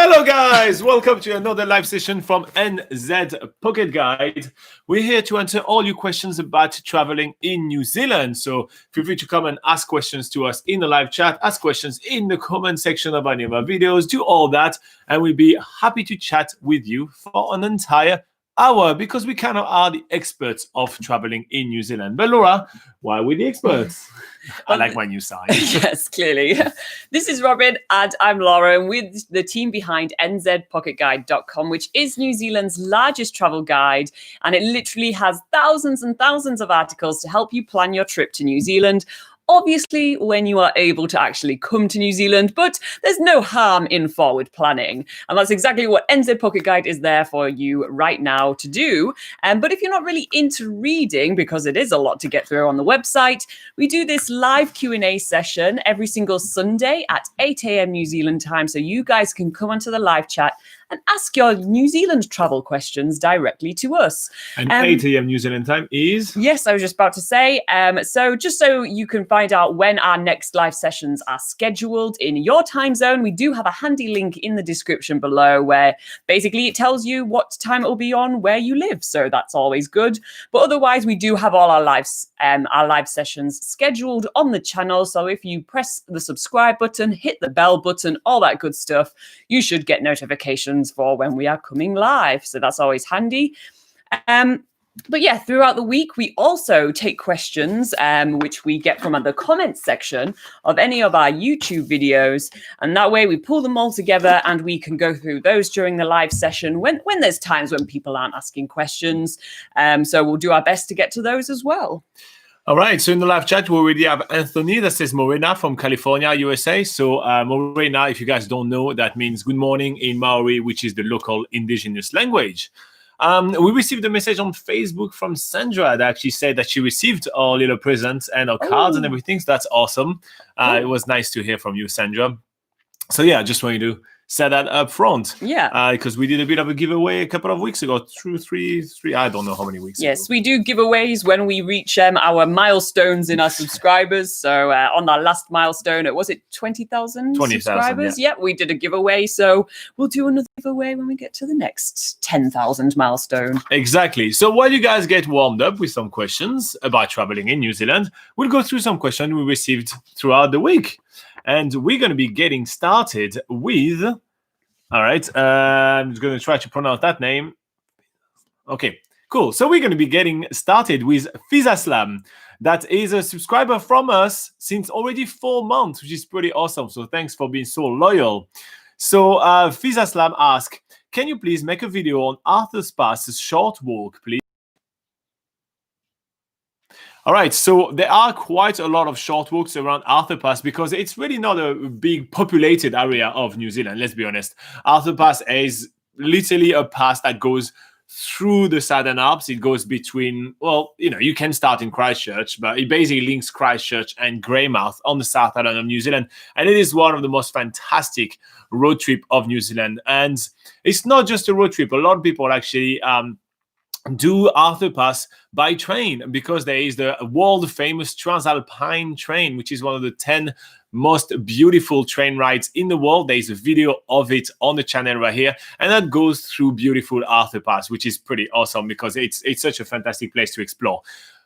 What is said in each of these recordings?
Hello guys, welcome to another live session from NZ Pocket Guide. We're here to answer all your questions about traveling in New Zealand. So feel free to come and ask questions to us in the live chat, ask questions in the comment section of any of our videos, do all that, and we'll be happy to chat with you for an entire hour because we kind of are the experts of traveling in New Zealand. But Laura, why are we the experts? I like my new sign. Yes, clearly. This is Robin and I'm Laura, and with the team behind NZPocketGuide.com, which is New Zealand's largest travel guide. And it literally has thousands and thousands of articles to help you plan your trip to New Zealand. Obviously, when you are able to actually come to New Zealand, but there's no harm in forward planning. And that's exactly what NZ Pocket Guide is there for you right now to do. But if you're not really into reading, because it is a lot to get through on the website, we do this live Q&A session every single Sunday at 8 a.m. New Zealand time. So you guys can come onto the live chat and ask your New Zealand travel questions directly to us. And 8 a.m. New Zealand time is? Yes, I was just about to say. So just so you can find out when our next live sessions are scheduled in your time zone, we do have a handy link in the description below where basically it tells you what time it will be on where you live. So that's always good. But otherwise, we do have all our live sessions scheduled on the channel. So if you press the subscribe button, hit the bell button, all that good stuff, you should get notifications for when we are coming live. So that's always handy. But yeah, throughout the week, we also take questions, which we get from the comments section of any of our YouTube videos. And that way we pull them all together and we can go through those during the live session when there's times when people aren't asking questions. So we'll do our best to get to those as well. All right, so in the live chat, we already have Anthony that says Morena from California, USA. So Morena, if you guys don't know, that means good morning in Maori, which is the local indigenous language. We received a message on Facebook from Sandra that actually said that she received our little presents and our cards and everything. So that's awesome. It was nice to hear from you, Sandra. So yeah, just wanted to set that up front. Yeah. Because we did a bit of a giveaway a couple of weeks ago, three, I don't know how many weeks ago. Yes, we do giveaways when we reach our milestones in our subscribers. So on our last milestone, was it 20,000 subscribers? Yeah, we did a giveaway. So we'll do another giveaway when we get to the next 10,000 milestone. Exactly. So while you guys get warmed up with some questions about traveling in New Zealand, we'll go through some questions we received throughout the week. And we're going to be getting started with, all right, I'm just going to try to pronounce that name. Okay, cool. So we're going to be getting started with Fizaslam. That is a subscriber from us since already 4 months, which is pretty awesome. So thanks for being so loyal. So Fizaslam asks, can you please make a video on Arthur's Pass's short walk, please? All right, so there are quite a lot of short walks around Arthur Pass because it's really not a big populated area of New Zealand, let's be honest. Arthur Pass is literally a pass that goes through the Southern Alps. It goes between, well, you know, you can start in Christchurch, but it basically links Christchurch and Greymouth on the South Island of New Zealand. And it is one of the most fantastic road trip of New Zealand. And it's not just a road trip. A lot of people actually do Arthur Pass by train because there is the world famous Transalpine train, which is one of the 10 most beautiful train rides in the world. There is a video of it on the channel right here, and that goes through beautiful Arthur Pass, which is pretty awesome because it's such a fantastic place to explore.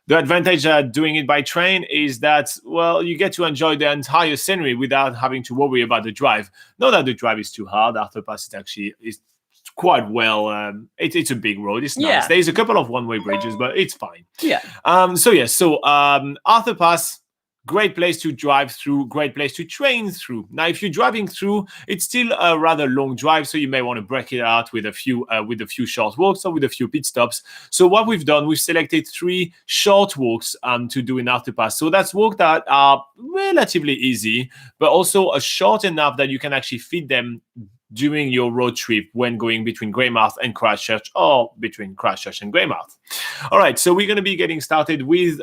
The advantage of doing it by train is that, well, you get to enjoy the entire scenery without having to worry about the drive. Not that the drive is too hard. Arthur Pass is quite well. It's a big road. It's nice. Yeah. There's a couple of one-way bridges, but it's fine. Yeah. So Arthur Pass, great place to drive through, great place to train through. Now, if you're driving through, it's still a rather long drive, so you may want to break it out with a few short walks or with a few pit stops. So what we've done, we've selected 3 short walks to do in Arthur Pass. So that's walks that are relatively easy, but also short enough that you can actually fit them during your road trip when going between Greymouth and Christchurch or between Christchurch and Greymouth. All right, so we're going to be getting started with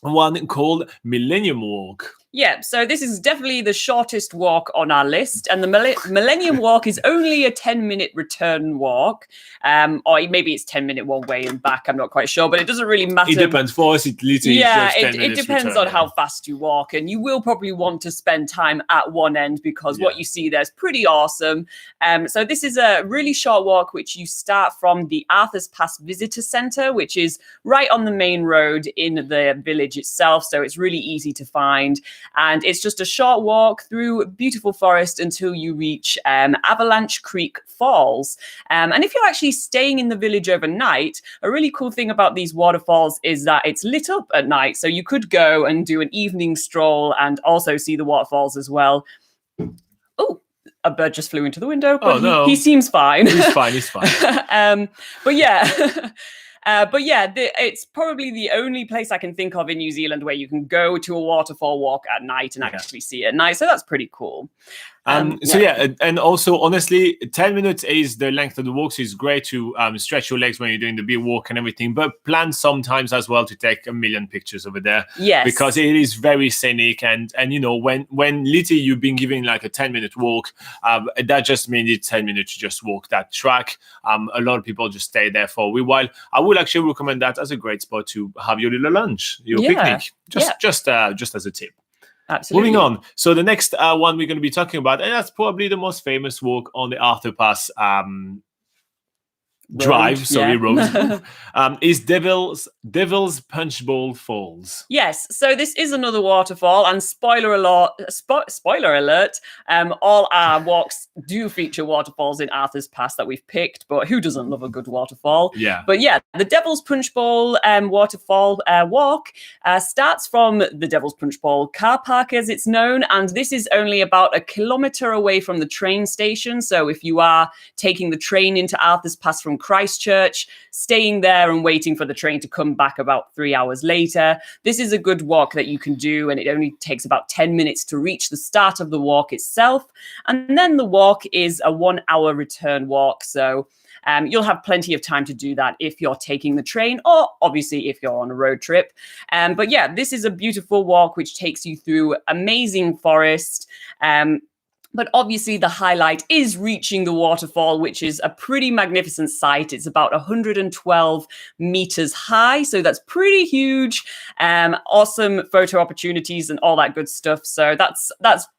one called Millennium Walk. Yeah, so this is definitely the shortest walk on our list, and the Millennium Walk is only a 10-minute return walk, or maybe it's 10-minute one way and back. I'm not quite sure, but it doesn't really matter. It depends. For us, it literally Yeah, just 10 it minutes depends return, on how fast you walk, and you will probably want to spend time at one end because what you see there is pretty awesome. So this is a really short walk, which you start from the Arthur's Pass Visitor Centre, which is right on the main road in the village itself. So it's really easy to find. And it's just a short walk through beautiful forest until you reach Avalanche Creek Falls. And if you're actually staying in the village overnight, a really cool thing about these waterfalls is that it's lit up at night. So you could go and do an evening stroll and also see the waterfalls as well. Oh, a bird just flew into the window, but he seems fine. He's fine. But yeah. It's probably the only place I can think of in New Zealand where you can go to a waterfall walk at night and actually see it at night. So that's pretty cool. And also, honestly, 10 minutes is the length of the walk, so it's great to stretch your legs when you're doing the big walk and everything, but plan sometimes as well to take a million pictures over there. Yes. Because it is very scenic, and you know, when literally you've been given like a 10-minute walk, that just means it's 10 minutes to just walk that track. A lot of people just stay there for a wee while. I would actually recommend that as a great spot to have your little lunch, your picnic, just as a tip. Absolutely. Moving on. So the next one we're going to be talking about, and that's probably the most famous walk on the Arthur Pass road, is Devil's Punch Bowl Falls. Yes, so this is another waterfall, and spoiler alert, all our walks do feature waterfalls in Arthur's Pass that we've picked, but who doesn't love a good waterfall? Yeah. But yeah, the Devil's Punch Bowl waterfall walk starts from the Devil's Punch Bowl car park, as it's known, and this is only about 1 kilometre away from the train station. So if you are taking the train into Arthur's Pass from Christchurch, staying there and waiting for the train to come back about 3 hours later, this is a good walk that you can do, and it only takes about 10 minutes to reach the start of the walk itself. And then the walk is a 1-hour return walk, so you'll have plenty of time to do that if you're taking the train, or obviously if you're on a road trip. But yeah, this is a beautiful walk which takes you through amazing forest. But obviously the highlight is reaching the waterfall, which is a pretty magnificent sight. It's about 112 meters high, so that's pretty huge. Awesome photo opportunities and all that good stuff. So that's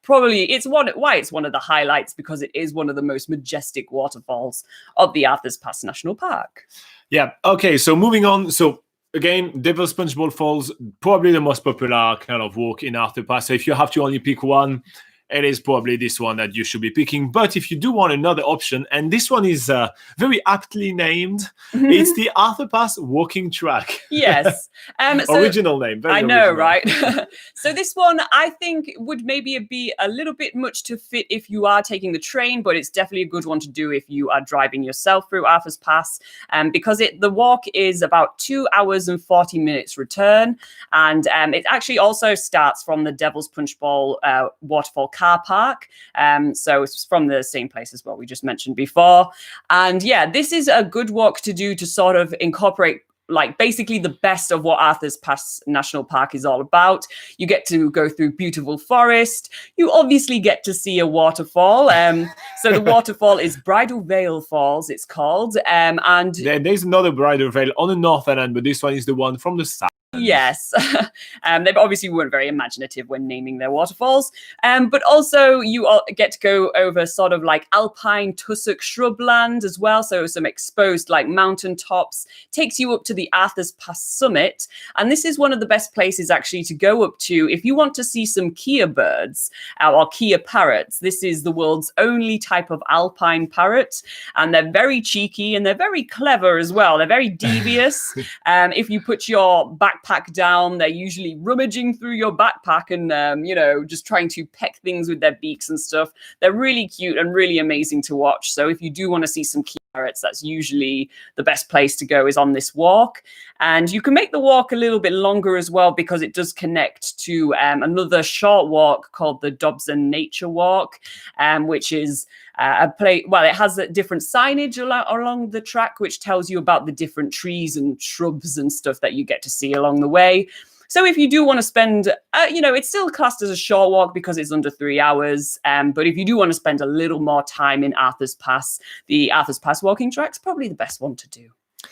probably why it's one of the highlights, because it is one of the most majestic waterfalls of the Arthur's Pass National Park. Yeah. Okay. So moving on. So again, Devil's Punch Bowl Falls, probably the most popular kind of walk in Arthur Pass. So if you have to only pick one, it is probably this one that you should be picking. But if you do want another option, and this one is very aptly named, it's the Arthur Pass Walking Track. Yes. Original name. Very I know, original. right? So this one, I think, would maybe be a little bit much to fit if you are taking the train, but it's definitely a good one to do if you are driving yourself through Arthur's Pass, because the walk is about 2 hours and 40 minutes return. And it actually also starts from the Devil's Punch Bowl waterfall car park. So it's from the same place as what we just mentioned before. And yeah, this is a good walk to do to sort of incorporate like basically the best of what Arthur's Pass National Park is all about. You get to go through beautiful forest. You obviously get to see a waterfall. So the waterfall is Bridal Veil Falls, it's called. And there's another Bridal Veil on the northern end, but this one is the one from the south. Yes. They obviously weren't very imaginative when naming their waterfalls. But also you get to go over sort of like alpine tussock shrubland as well. So some exposed like mountain tops, takes you up to the Arthur's Pass summit. And this is one of the best places actually to go up to if you want to see some kea birds or kea parrots. This is the world's only type of alpine parrot. And they're very cheeky and they're very clever as well. They're very devious. If you put your backpack down, they're usually rummaging through your backpack and just trying to peck things with their beaks and stuff. They're really cute and really amazing to watch. So if you do want to see some kea parrots, that's usually the best place to go, is on this walk. And you can make the walk a little bit longer as well, because it does connect to another short walk called the Dobson Nature Walk, which is a place. Well, it has a different signage along the track, which tells you about the different trees and shrubs and stuff that you get to see along the way. So if you do want to spend, it's still classed as a short walk because it's under 3 hours. But if you do want to spend a little more time in Arthur's Pass, the Arthur's Pass walking track's probably the best one to do.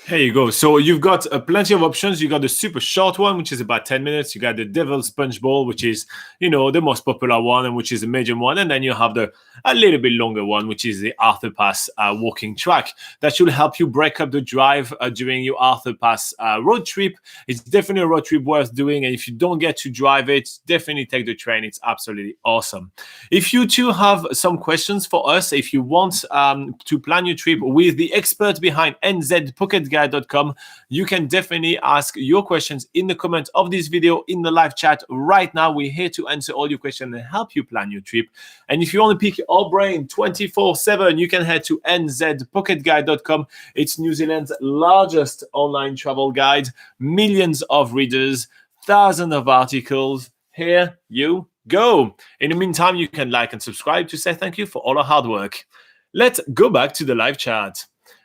Here you go. So you've got plenty of options. You got the super short one, which is about 10 minutes. You got the Devil's Sponge Bowl, which is, the most popular one and which is a medium one. And then you have a little bit longer one, which is the Arthur Pass walking track. That should help you break up the drive during your Arthur Pass road trip. It's definitely a road trip worth doing. And if you don't get to drive it, definitely take the train. It's absolutely awesome. If you too have some questions for us, if you want to plan your trip with the expert behind NZPocketGuide.com, you can definitely ask your questions in the comments of this video in the live chat right now. We're here to answer all your questions and help you plan your trip. And if you want to pick our brain 24/7, you can head to NZPocketGuide.com. It's New Zealand's largest online travel guide, millions of readers, thousands of articles. Here you go. In the meantime, you can like and subscribe to say thank you for all our hard work. Let's go back to the live chat.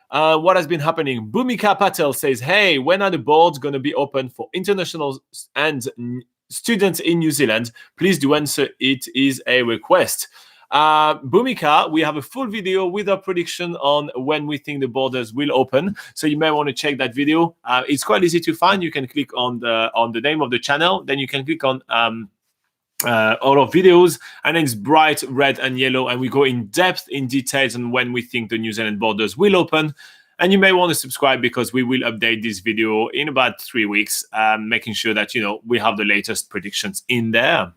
What has been happening? Bhumika Patel says, hey, when are the boards going to be open for international and students in New Zealand? Please do answer. It is a request. Bhumika, we have a full video with our prediction on when we think the borders will open. So you may want to check that video. It's quite easy to find. You can click on the name of the channel. Then you can click on all of videos, and then it's bright red and yellow, and we go in depth in details on when we think the New Zealand borders will open. And you may want to subscribe because we will update this video in about 3 weeks, making sure that we have the latest predictions in there.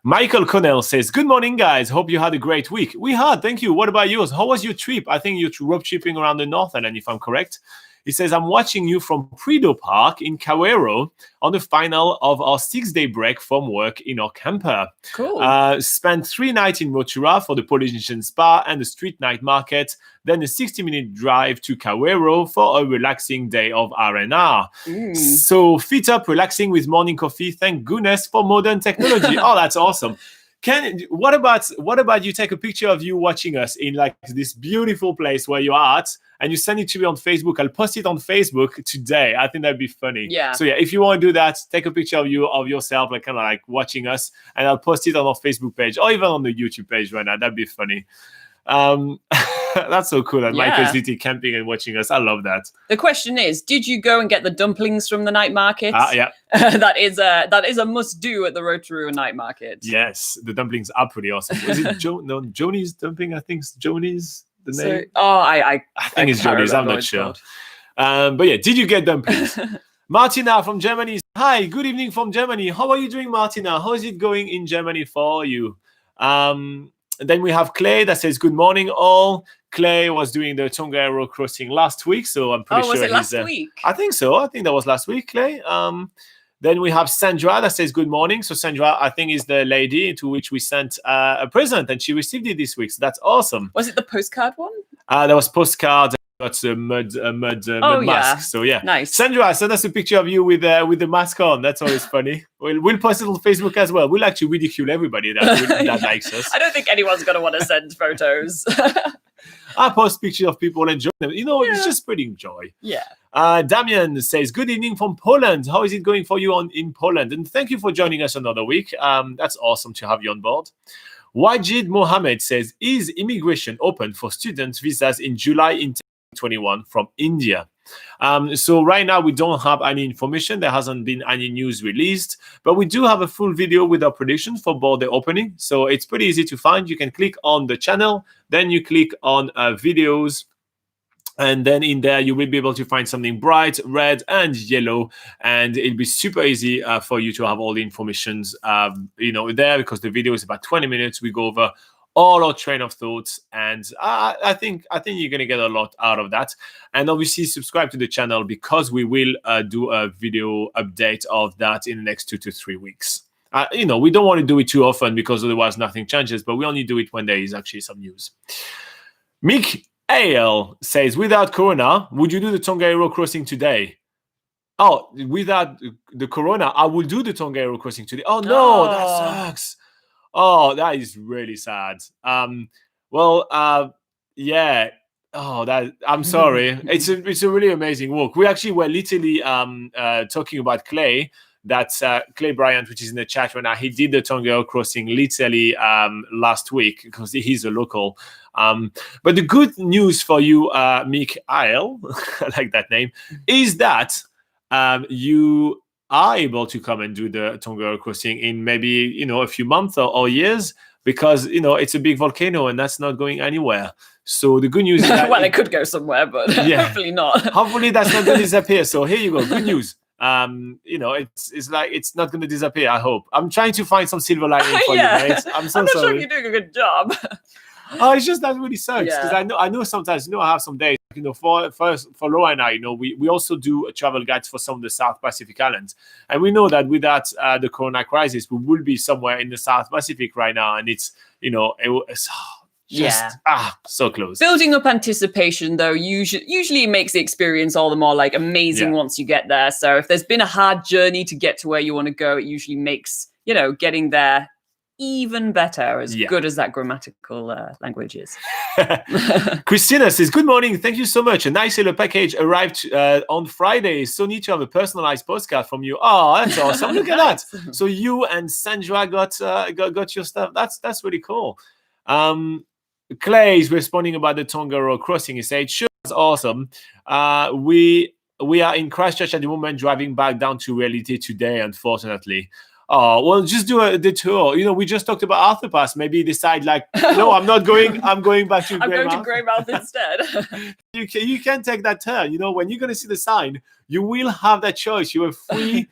Michael Connell says, good morning, guys. Hope you had a great week. We had, thank you. What about yours? How was your trip? I think you're road tripping around the North Island, if I'm correct. He says, I'm watching you from Prido Park in Kawero on the final of our 6-day break from work in our camper. Cool. Spent 3 nights in Motura for the Polynesian Spa and the street night market, then a 60-minute drive to Kawero for a relaxing day of R&R. So feet up, relaxing with morning coffee. Thank goodness for modern technology. Oh, that's awesome. What about you take a picture of you watching us in like this beautiful place where you're at, and you send it to me on Facebook? I'll post it on Facebook today. I think that'd be funny. Yeah. So yeah, if you want to do that, take a picture of yourself, like kind of like watching us, and I'll post it on our Facebook page or even on the YouTube page right now. That'd be funny. That's so cool that Michael's literally camping and watching us. I love that. The question is, did you go and get the dumplings from the night market? Yeah. that is a must do at the Rotorua night market. Yes, the dumplings are pretty awesome. Is it Joni's dumpling? I think it's Joni's the name. I think it's Joni's. I'm not sure. But yeah, did you get dumplings? Martina from Germany. Hi, good evening from Germany. How are you doing, Martina? How is it going in Germany for you? Then we have Clay that says, good morning, all. Clay was doing the Tongariro crossing last week, so I'm pretty sure was it last week? I think so. I think that was last week, Clay. Then we have Sandra that says, good morning. So Sandra, I think, is the lady to which we sent a present, and she received it this week. So that's awesome. Was it the postcard one? There was postcards. Got a mud mask. So yeah, nice. Sandra, send us a picture of you with the mask on. That's always funny. We'll post it on Facebook as well. We'll actually ridicule everybody that likes us. I don't think anyone's gonna want to send photos. I post pictures of people enjoying them. It's just spreading joy. Yeah. Damian says, good evening from Poland. How is it going for you in Poland? And thank you for joining us another week. That's awesome to have you on board. Wajid Mohammed says, is immigration open for student visas in July in 2021 from India? So right now we don't have any information. There hasn't been any news released, but we do have a full video with our predictions for border opening. So it's pretty easy to find. You can click on the channel, then you click on videos, and then in there you will be able to find something bright red and yellow, and it'll be super easy for you to have all the informations there, because the video is about 20 minutes. We go over all our train of thoughts, and I think you're going to get a lot out of that. And obviously subscribe to the channel, because we will do a video update of that in the next 2 to 3 weeks. We don't want to do it too often, because otherwise nothing changes, but we only do it when there is actually some news. Mick AL says, without Corona, would you do the Tongariro crossing today? Oh, without the Corona, I will do the Tongariro crossing today. Oh no, that sucks. Oh, that is really sad. Yeah. Oh, I'm sorry. It's a really amazing walk. We actually were literally talking about Clay That's Clay Bryant, which is in the chat right now. He did the Tonga crossing literally last week because he's a local. But the good news for you, Mikhail, I like that name, is that you are able to come and do the Tonga crossing in maybe a few months or years, because it's a big volcano and that's not going anywhere. So the good news is that well, it could go somewhere, but hopefully not. Hopefully that's not going to disappear. So here you go. Good news. It's like it's not going to disappear. I hope. I'm trying to find some silver lining for you, mate. I'm so I'm not sorry. sure if you're doing a good job. Oh, it's just that really sucks, because I know sometimes I have some days, for Laura and I, we also do a travel guides for some of the South Pacific islands, and we know that without the Corona crisis, we will be somewhere in the South Pacific right now, and it's so close. Building up anticipation, though, usually makes the experience all the more like amazing once you get there. So if there's been a hard journey to get to where you want to go, it usually makes getting there even better, as good as that grammatical language is. Christina says, good morning, thank you so much. A nice little package arrived on Friday. So neat to have a personalized postcard from you. Oh, that's awesome. Look at that. So you and Sandra got your stuff. That's really cool. Clay is responding about the Tonga crossing. He said, sure, it's awesome. We are in Christchurch at the moment, driving back down to reality today, unfortunately. Oh, well, just do a detour. We just talked about Arthur Pass. Maybe decide no, I'm not going. I'm going back to Greymouth. I'm going to Greymouth instead. You can take that turn. When you're going to see the sign, you will have that choice. You're a free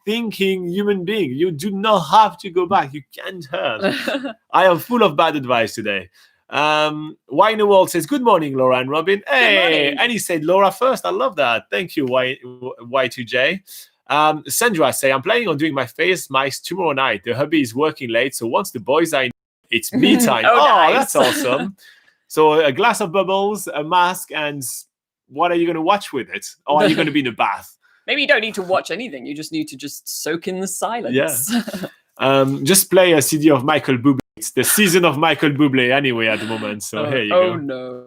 thinking human being. You do not have to go back. You can turn. I am full of bad advice today. Why in the World says, good morning, Laura and Robin. Hey, and he said Laura first. I love that. Thank you, Y2J. Sandra say, I'm planning on doing my face mask tomorrow night. The hubby is working late, so once the boys are in, it's me time. Nice. That's awesome. So a glass of bubbles, a mask, and what are you going to watch with it? Or are you going to be in a bath? Maybe you don't need to watch anything. You just need to soak in the silence. Yeah. Just play a CD of Michael Bublé. It's the season of Michael Bublé anyway at the moment. So here you go. Oh no.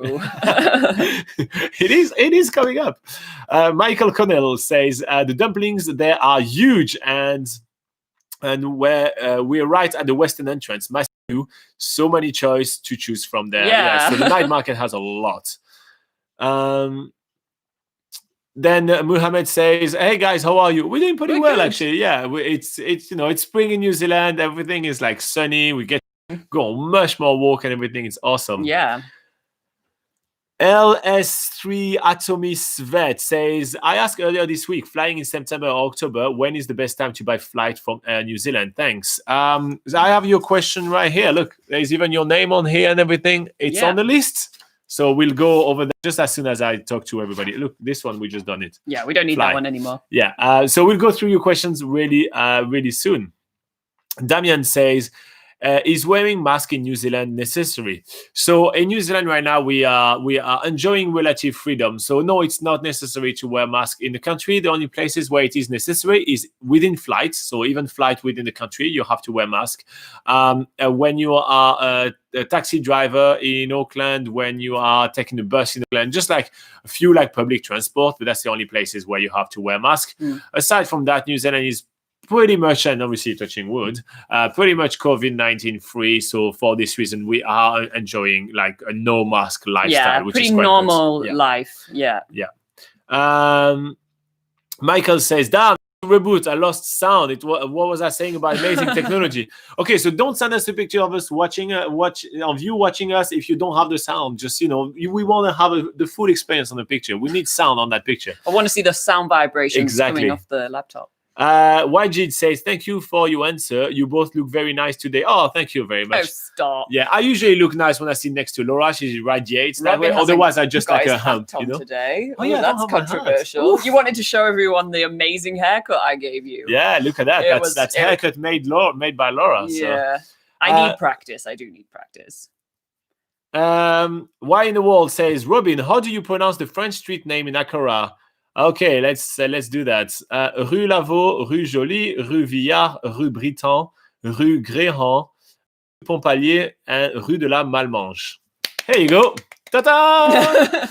It is coming up. Michael Connell says the dumplings there are huge, and we're right at the western entrance. So many choice to choose from there. Yeah. So the night market has a lot. Then Muhammad says, hey guys, how are you? We're doing pretty well, actually. Yeah, it's spring in New Zealand. Everything is like sunny. We get go on much more walk and everything. It's awesome. Yeah. LS3 Atomis Vet says, I asked earlier this week, flying in September or October, when is the best time to buy flight from Air New Zealand? Thanks. I have your question right here. Look, there's even your name on here and everything. It's on the list. So we'll go over that just as soon as I talk to everybody. Look, this one, we just done it. Yeah, we don't need that one anymore. Yeah. So we'll go through your questions really soon. Damian says, is wearing mask in New Zealand necessary? So in New Zealand right now, we are enjoying relative freedom. So no, it's not necessary to wear mask in the country. The only places where it is necessary is within flight. So even flight within the country, you have to wear mask. When you are a taxi driver in Auckland, when you are taking the bus in Auckland, just like a few like public transport, but that's the only places where you have to wear mask. Aside from that, New Zealand is pretty much, and obviously touching wood, pretty much COVID-19 free. So for this reason, we are enjoying like a no mask lifestyle, which pretty is quite normal good. life. Yeah. Michael says, damn, reboot, I lost sound. What was I saying about amazing technology? Okay, so don't send us a picture of us watching us if you don't have the sound. Just we want to have the full experience on the picture. We need sound on that picture. I want to see the sound vibrations coming off the laptop. YG says, thank you for your answer. You both look very nice today. Oh, thank you very much. Oh, stop. Yeah, I usually look nice when I sit next to Laura. She radiates that way. Otherwise, I just like a hump, today. Oh, yeah, that's controversial. You wanted to show everyone the amazing haircut I gave you. Yeah, look at that. That's haircut made by Laura. Yeah. So. I need practice. I do need practice. Why in the World says, Robin, how do you pronounce the French street name in Accra? Okay, let's do that. Rue Lavaux, Rue Jolie, Rue Villard, Rue Britan, Rue Gréhan, Rue Pompalier, and Rue de la Malmanche. Here you go. Ta-da!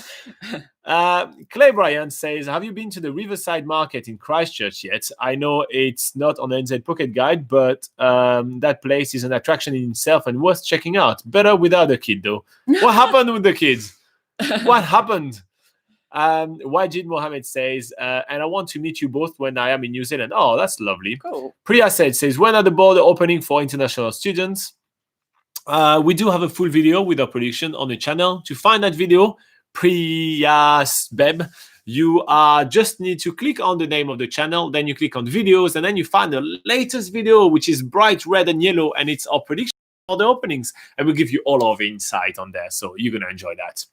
Clay Bryant says, have you been to the Riverside Market in Christchurch yet? I know it's not on the NZ Pocket Guide, but that place is an attraction in itself and worth checking out. Better without a kid, though. What happened with the kids? What happened? Wajid Mohammed says, and I want to meet you both when I am in New Zealand. Oh, that's lovely. Cool. Priya says, when are the border opening for international students? We do have a full video with our prediction on the channel. To find that video, Priya's Beb, you just need to click on the name of the channel, then you click on videos, and then you find the latest video, which is bright red and yellow, and it's our prediction for the openings, and we'll give you all of the insight on there, so you're gonna enjoy that.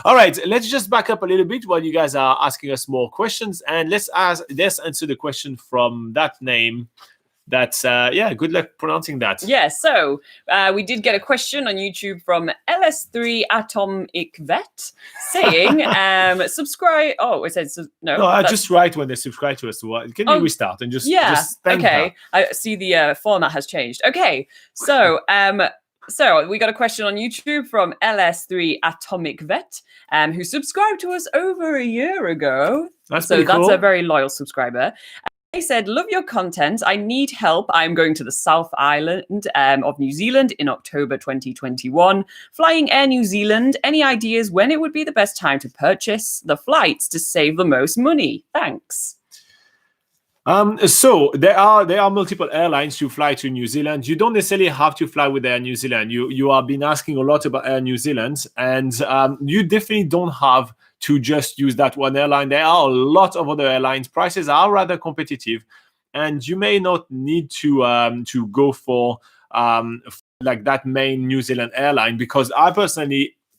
All right, let's just back up a little bit while you guys are asking us more questions, and let's answer the question from that name. That's good luck pronouncing that. Yeah, so we did get a question on YouTube from LS3 Atomic Vet saying subscribe. Oh, it says no. I just write when they subscribe to us. Can you restart and just thank okay. her. I see the format has changed. Okay, so so we got a question on YouTube from LS3 Atomic Vet, who subscribed to us over a year ago. That's so cool. That's a very loyal subscriber. They said, love your content. I need help. I'm going to the South Island of New Zealand in October 2021. Flying Air New Zealand. Any ideas when it would be the best time to purchase the flights to save the most money? Thanks. So there are multiple airlines to fly to New Zealand. You don't necessarily have to fly with Air New Zealand. You have been asking a lot about Air New Zealand, and you definitely don't have to just use that one airline. There are a lot of other airlines. Prices are rather competitive, and you may not need to go for like that main New Zealand airline, because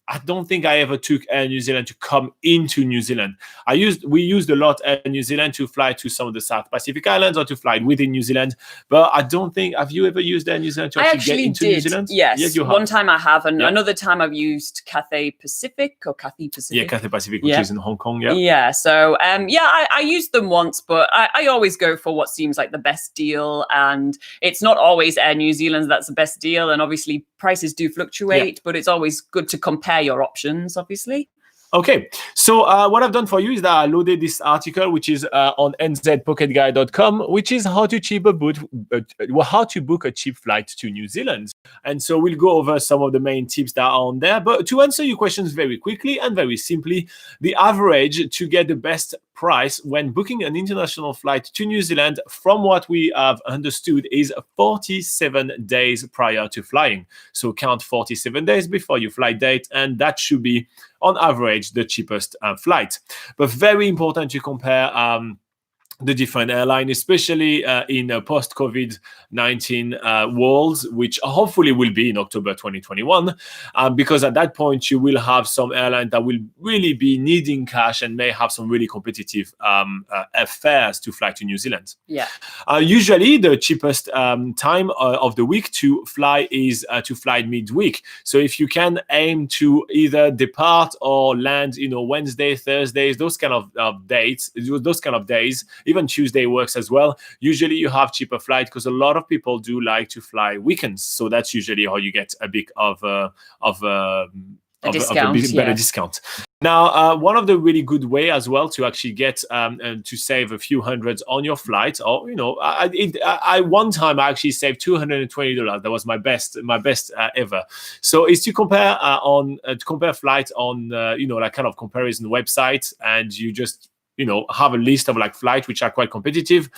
I don't think I ever took Air New Zealand to come into New Zealand. We used a lot Air New Zealand to fly to some of the South Pacific Islands or to fly within New Zealand. But I don't think, have you ever used Air New Zealand to actually get into New Zealand? Yes, you have. One time I have, and another time I've used Cathay Pacific or Cathay Pacific. Yeah, Cathay Pacific, which is in Hong Kong. Yeah. Yeah. So I used them once, but I always go for what seems like the best deal, and it's not always Air New Zealand that's the best deal, and obviously prices do fluctuate, but it's always good to compare your options, obviously. Okay, so what I've done for you is that I loaded this article, which is on nzpocketguide.com, which is how to book a cheap flight to New Zealand. And so we'll go over some of the main tips that are on there. But to answer your questions very quickly and very simply, the average to get the best price when booking an international flight to New Zealand, from what we have understood, is 47 days prior to flying. So count 47 days before your flight date, and that should be on average the cheapest flight. But very important to compare the different airlines, especially in a post-COVID-19 world, which hopefully will be in October 2021, because at that point you will have some airlines that will really be needing cash and may have some really competitive fares to fly to New Zealand. Yeah. Usually the cheapest time of the week to fly is to fly midweek. So if you can aim to either depart or land, Wednesday, Thursdays, those kind of days, even Tuesday works as well. Usually you have cheaper flight because a lot of people do like to fly weekends. So that's usually how you get a bit of a better discount. Now, one of the really good way as well to actually get to save a few hundreds on your flight, or I one time I actually saved $220. That was my best ever. So is to compare flight on like kind of comparison website, and you just have a list of like flights which are quite competitive,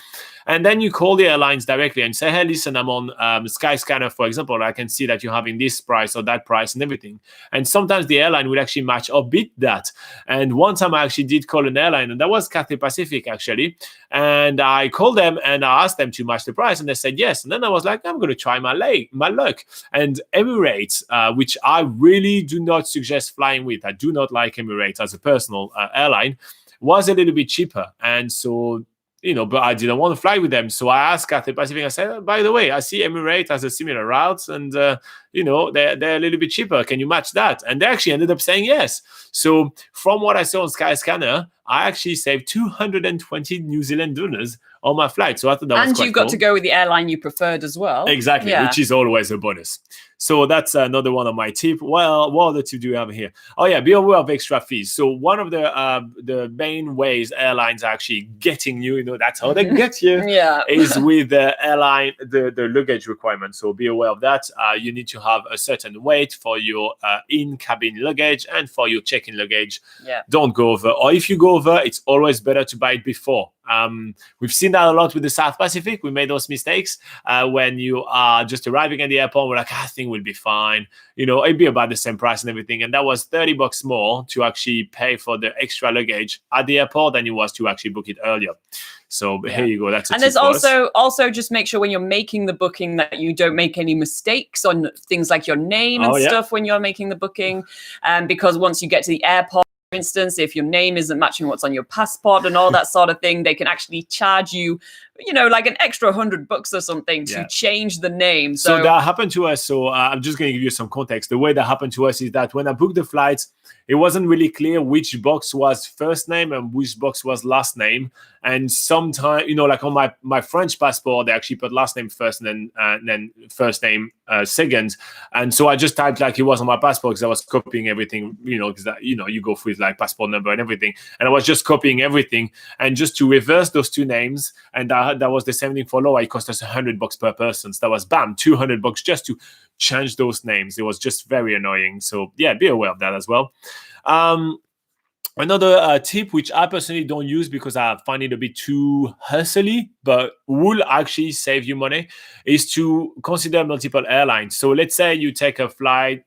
and then you call the airlines directly and say, hey, listen, I'm on Skyscanner, for example. I can see that you're having this price or that price and everything. And sometimes the airline will actually match or beat that. And one time I actually did call an airline, and that was Cathay Pacific actually. And I called them and I asked them to match the price, and they said yes. And then I was like, I'm going to try my luck. And Emirates, which I really do not suggest flying with. I do not like Emirates as a personal airline, was a little bit cheaper. And so, but I didn't want to fly with them. So I asked Cathay Pacific, I said, by the way, I see Emirates has a similar route, and, they're a little bit cheaper. Can you match that? And they actually ended up saying yes. So from what I saw on Skyscanner, I actually saved 220 New Zealand dollars on my flight. So I thought that was and quite you got cool. to go with the airline you preferred as well. Exactly, Yeah. which is always a bonus. So that's another one of my tips. Well, what other tip do we have here? Oh yeah, be aware of extra fees. So one of the main ways airlines are actually getting you, that's how they get you, is with the airline, the luggage requirement. So be aware of that. You need to have a certain weight for your in-cabin luggage and for your check-in luggage. Yeah. Don't go over. Or if you go over, it's always better to buy it before. We've seen that a lot with the South Pacific. We made those mistakes when you are just arriving at the airport. We're like, I think we'll be fine. It'd be about the same price and everything. And that was $30 more to actually pay for the extra luggage at the airport than it was to actually book it earlier. So here you go. That's a and tip there's for us. also just make sure when you're making the booking that you don't make any mistakes on things like your name and stuff when you're making the booking. Because once you get to the airport, for instance, if your name isn't matching what's on your passport and all that sort of thing, they can actually charge you, like an extra $100 or something to change the name. So that happened to us. So I'm just going to give you some context. The way that happened to us is that when I booked the flights, it wasn't really clear which box was first name and which box was last name. And sometimes, like on my French passport, they actually put last name first and then first name second. And so I just typed like it was on my passport because I was copying everything, because you go with like passport number and everything. And I was just copying everything. And just to reverse those two names, and that was the same thing for Laura, it cost us $100 per person. So that was $200 just to change those names. It was just very annoying. So yeah, be aware of that as well. Another tip, which I personally don't use because I find it a bit too hustly, but will actually save you money, is to consider multiple airlines. So let's say you take a flight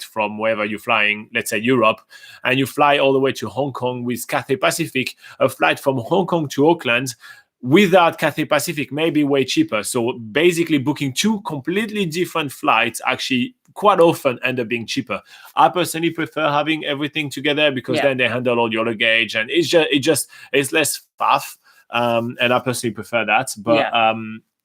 from wherever you're flying, let's say Europe, and you fly all the way to Hong Kong with Cathay Pacific. A flight from Hong Kong to Auckland without Cathay Pacific may be way cheaper. So basically booking two completely different flights actually quite often end up being cheaper. I personally prefer having everything together because then they handle all your luggage and it's less faff. And I personally prefer that. But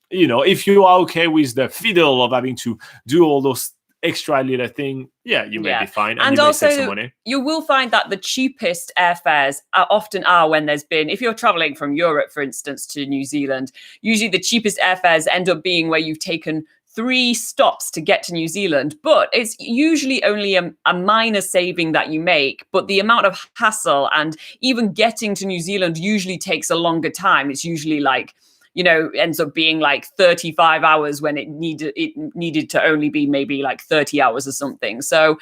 if you are okay with the fiddle of having to do all those extra little thing, you may be fine, and you may save some money. You will find that the cheapest airfares often are when if you're traveling from Europe, for instance, to New Zealand, usually the cheapest airfares end up being where you've taken 3 stops to get to New Zealand, but it's usually only a minor saving that you make, but the amount of hassle and even getting to New Zealand usually takes a longer time. It's usually like, ends up being like 35 hours when it needed to only be maybe like 30 hours or something. So,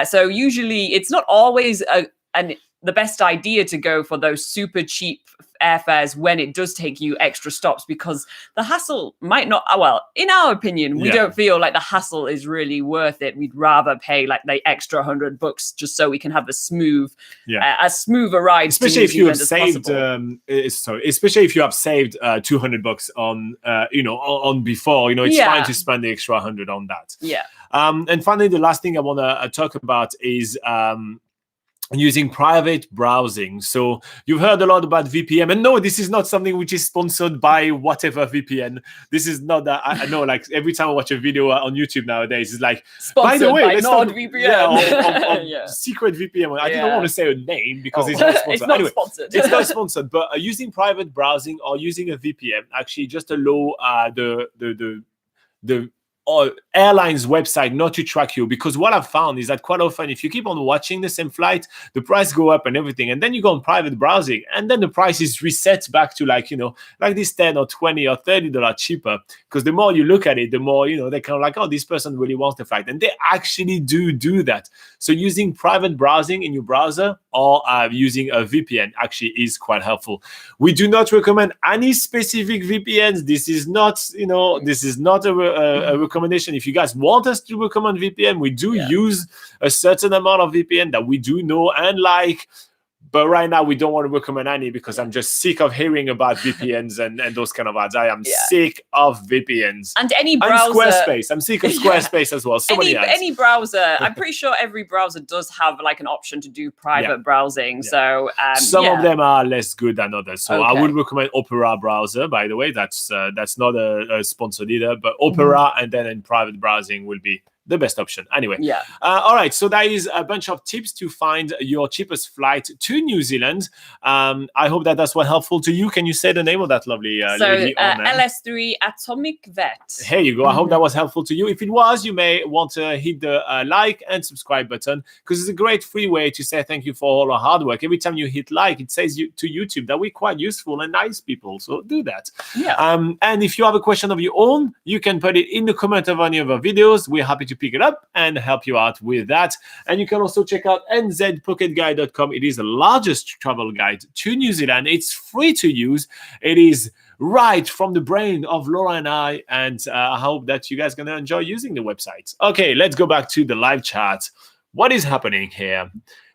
so usually it's not always the best idea to go for those super cheap airfares when it does take you extra stops, because the hassle might not, in our opinion, we don't feel like the hassle is really worth it. We'd rather pay like the extra $100 just so we can have a smooth a ride. Especially if you have saved, especially if you have saved $200 on before, it's fine to spend the extra 100 on that. Yeah. And finally, the last thing I want to talk about is using private browsing. So you've heard a lot about VPN, and no, this is not something which is sponsored by whatever VPN. This is not that. I know, like every time I watch a video on YouTube nowadays, it's like, sponsored by the way, by NordVPN. Secret VPN. I didn't want to say a name because it's not sponsored. It's not sponsored. It's not sponsored, but using private browsing or using a VPN actually just allow the airline's website not to track you, because what I've found is that quite often if you keep on watching the same flight, the price go up and everything, and then you go on private browsing and then the price is reset back to like this $10 or $20 or $30 cheaper, because the more you look at it, the more they kind of like, oh, this person really wants the flight, and they actually do that. So using private browsing in your browser or using a VPN actually is quite helpful. We do not recommend any specific VPNs. This is not a recommendation. If you guys want us to recommend VPN, we do use a certain amount of VPN that we do know and like, but right now we don't want to recommend any because I'm just sick of hearing about VPNs and those kind of ads. I am sick of VPNs. And any browser. And Squarespace. I'm sick of Squarespace as well. So any browser. I'm pretty sure every browser does have like an option to do private browsing. So some of them are less good than others. So I would recommend Opera browser, by the way. That's not a sponsored either, but Opera and then in private browsing will be the best option. Anyway, Yeah. all right. So that is a bunch of tips to find your cheapest flight to New Zealand. I hope that that's what helpful to you. Can you say the name of that lovely lady? LS3 Atomic Vet. Here you go. I hope that was helpful to you. If it was, you may want to hit the like and subscribe button, because it's a great free way to say thank you for all our hard work. Every time you hit like, it says to YouTube that we're quite useful and nice people. So do that. Yeah. And if you have a question of your own, you can put it in the comment of any of our videos. We're happy to pick it up and help you out with that. And you can also check out nzpocketguide.com. It is the largest travel guide to New Zealand. It's free to use. It is right from the brain of Laura and I, and I hope that you guys are going to enjoy using the website. Okay, let's go back to the live chat. What is happening here?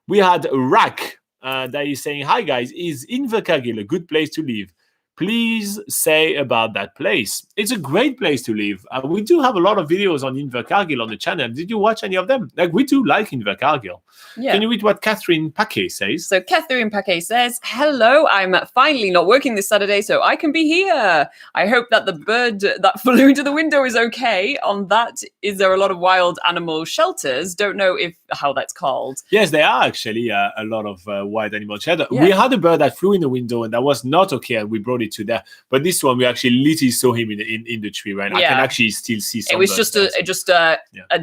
We had Rack that is saying, hi guys, is Invercargill a good place to live? Please say about that place. It's a great place to live. We do have a lot of videos on Invercargill on the channel. Did you watch any of them? Like, we do like Invercargill. Yeah. Can you read what Catherine Paquet says? So Catherine Paquet says, hello, I'm finally not working this Saturday, so I can be here. I hope that the bird that flew into the window is okay. On that, is there a lot of wild animal shelters? Don't know how that's called. Yes, there are actually a lot of wild animal shelters. Yeah. We had a bird that flew in the window and that was not okay, and we brought it to there. But this one, we actually literally saw him in the tree, right? Yeah. I can actually still see some. It was just a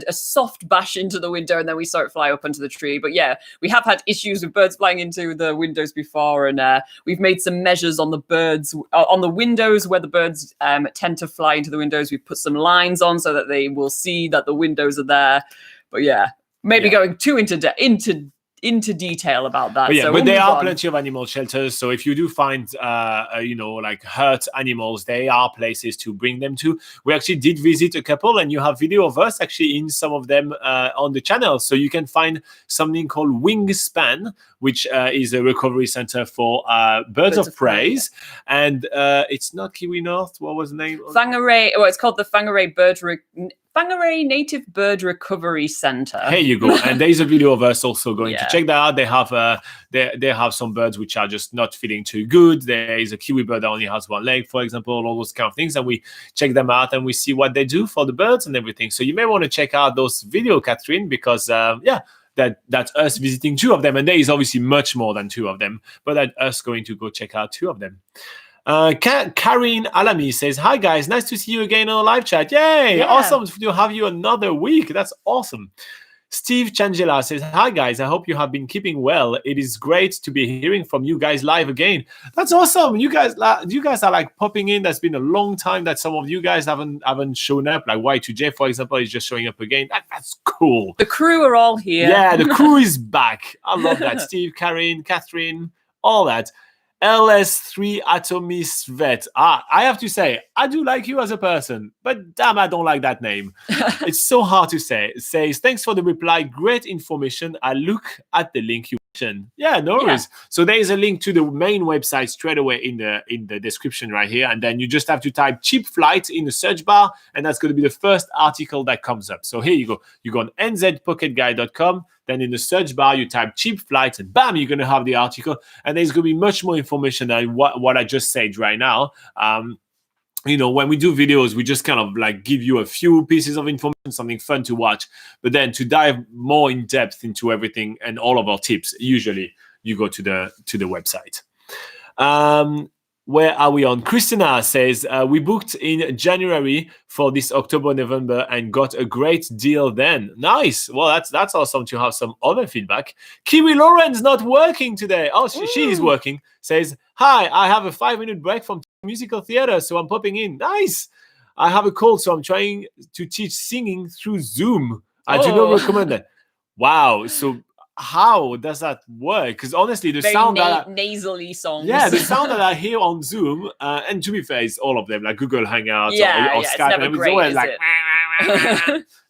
soft bash into the window, and then we saw it fly up onto the tree. But yeah, we have had issues with birds flying into the windows before, and we've made some measures on the birds on the windows where the birds tend to fly into the windows. We've put some lines on so that they will see that the windows are there. But yeah, maybe going too into detail about that. But there are plenty of animal shelters. So if you do find, like hurt animals, there are places to bring them to. We actually did visit a couple, and you have video of us actually in some of them on the channel. So you can find something called Wingspan, which is a recovery center for birds of prey. And it's not Kiwi North. What was the name? Whangarei. Well, it's called the Whangarei Whangarei Native Bird Recovery Center. Here you go. And there's a video of us also going to check that out. They have some birds which are just not feeling too good. There is a kiwi bird that only has one leg, for example, all those kind of things. And we check them out and we see what they do for the birds and everything. So you may want to check out those videos, Catherine, because that's us visiting two of them. And there is obviously much more than two of them, but that's us going to go check out two of them. Karin Alami says, hi guys, nice to see you again on a live chat. Yay! Yeah. Awesome to have you another week. That's awesome. Steve Changela says, hi guys, I hope you have been keeping well. It is great to be hearing from you guys live again. That's awesome. You guys are like popping in. That's been a long time that some of you guys haven't shown up. Like Y2J, for example, is just showing up again. That's cool. The crew are all here. Yeah, the crew is back. I love that. Steve, Karin, Catherine, all that. LS3 Atomis Vet. I have to say, I do like you as a person, but damn, I don't like that name. It's so hard to say. It says, thanks for the reply. Great information. I look at the link you mentioned. Yeah, no worries. So there is a link to the main website straight away in the description right here. And then you just have to type cheap flight in the search bar. And that's going to be the first article that comes up. So here you go. You go on nzpocketguide.com. Then in the search bar, you type cheap flights and bam, you're going to have the article. And there's going to be much more information than what I just said right now. When we do videos, we just kind of like give you a few pieces of information, something fun to watch. But then to dive more in depth into everything and all of our tips, usually you go to the website. Where are we on? Christina says, we booked in January for this October, November and got a great deal then. Nice. Well, that's awesome to have some other feedback. Kiwi Lauren's not working today. Oh, she is working. Says, hi, I have a 5-minute break from musical theater, so I'm popping in. Nice. I have a cold, so I'm trying to teach singing through Zoom. I do not recommend that. Wow. So how does that work? Because honestly, the sound nasally songs. Yeah, the sound that I hear on Zoom, and to be fair, it's all of them, like Google Hangouts or Skype, and it's always like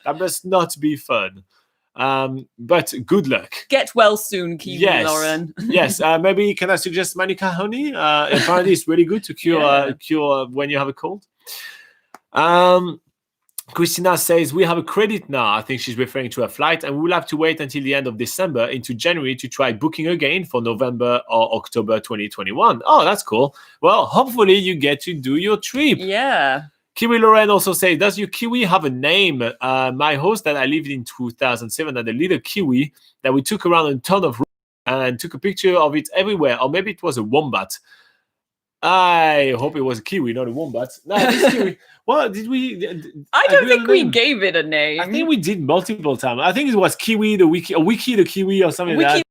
that must not be fun. But good luck. Get well soon, Kiwi Lauren. Yes. Maybe can I suggest Manuka honey? Apparently, it's really good to cure when you have a cold. Christina says, we have a credit now. I think she's referring to a flight, and we'll have to wait until the end of December into January to try booking again for November or October 2021. Oh, that's cool. Well, hopefully you get to do your trip. Yeah. Kiwi Loren also says, does your kiwi have a name? My host that I lived in 2007 had a little kiwi that we took around a ton of and took a picture of it everywhere. Or maybe it was a wombat. I hope it was a kiwi, not a wombat. No, it's kiwi. Well, did we? I don't think we gave it a name. I think we did multiple times. I think it was Kiwi the Wiki, or Wiki the Kiwi, or something like that. Wiki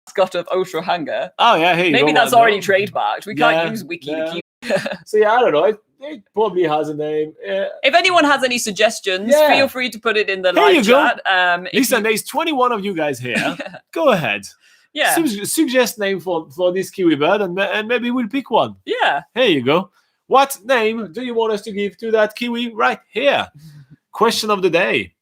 mascot of Ultra Hunger. Oh yeah, hey. Maybe that's already trademarked. We can't use Wiki the Kiwi. So yeah, I don't know. It probably has a name. If anyone has any suggestions, feel free to put it in the live chat. Listen, there's 21 of you guys here. Go ahead. Yeah. Suggest name for this kiwi bird, and maybe we'll pick one. Yeah. Here you go. What name do you want us to give to that kiwi right here? Question of the day.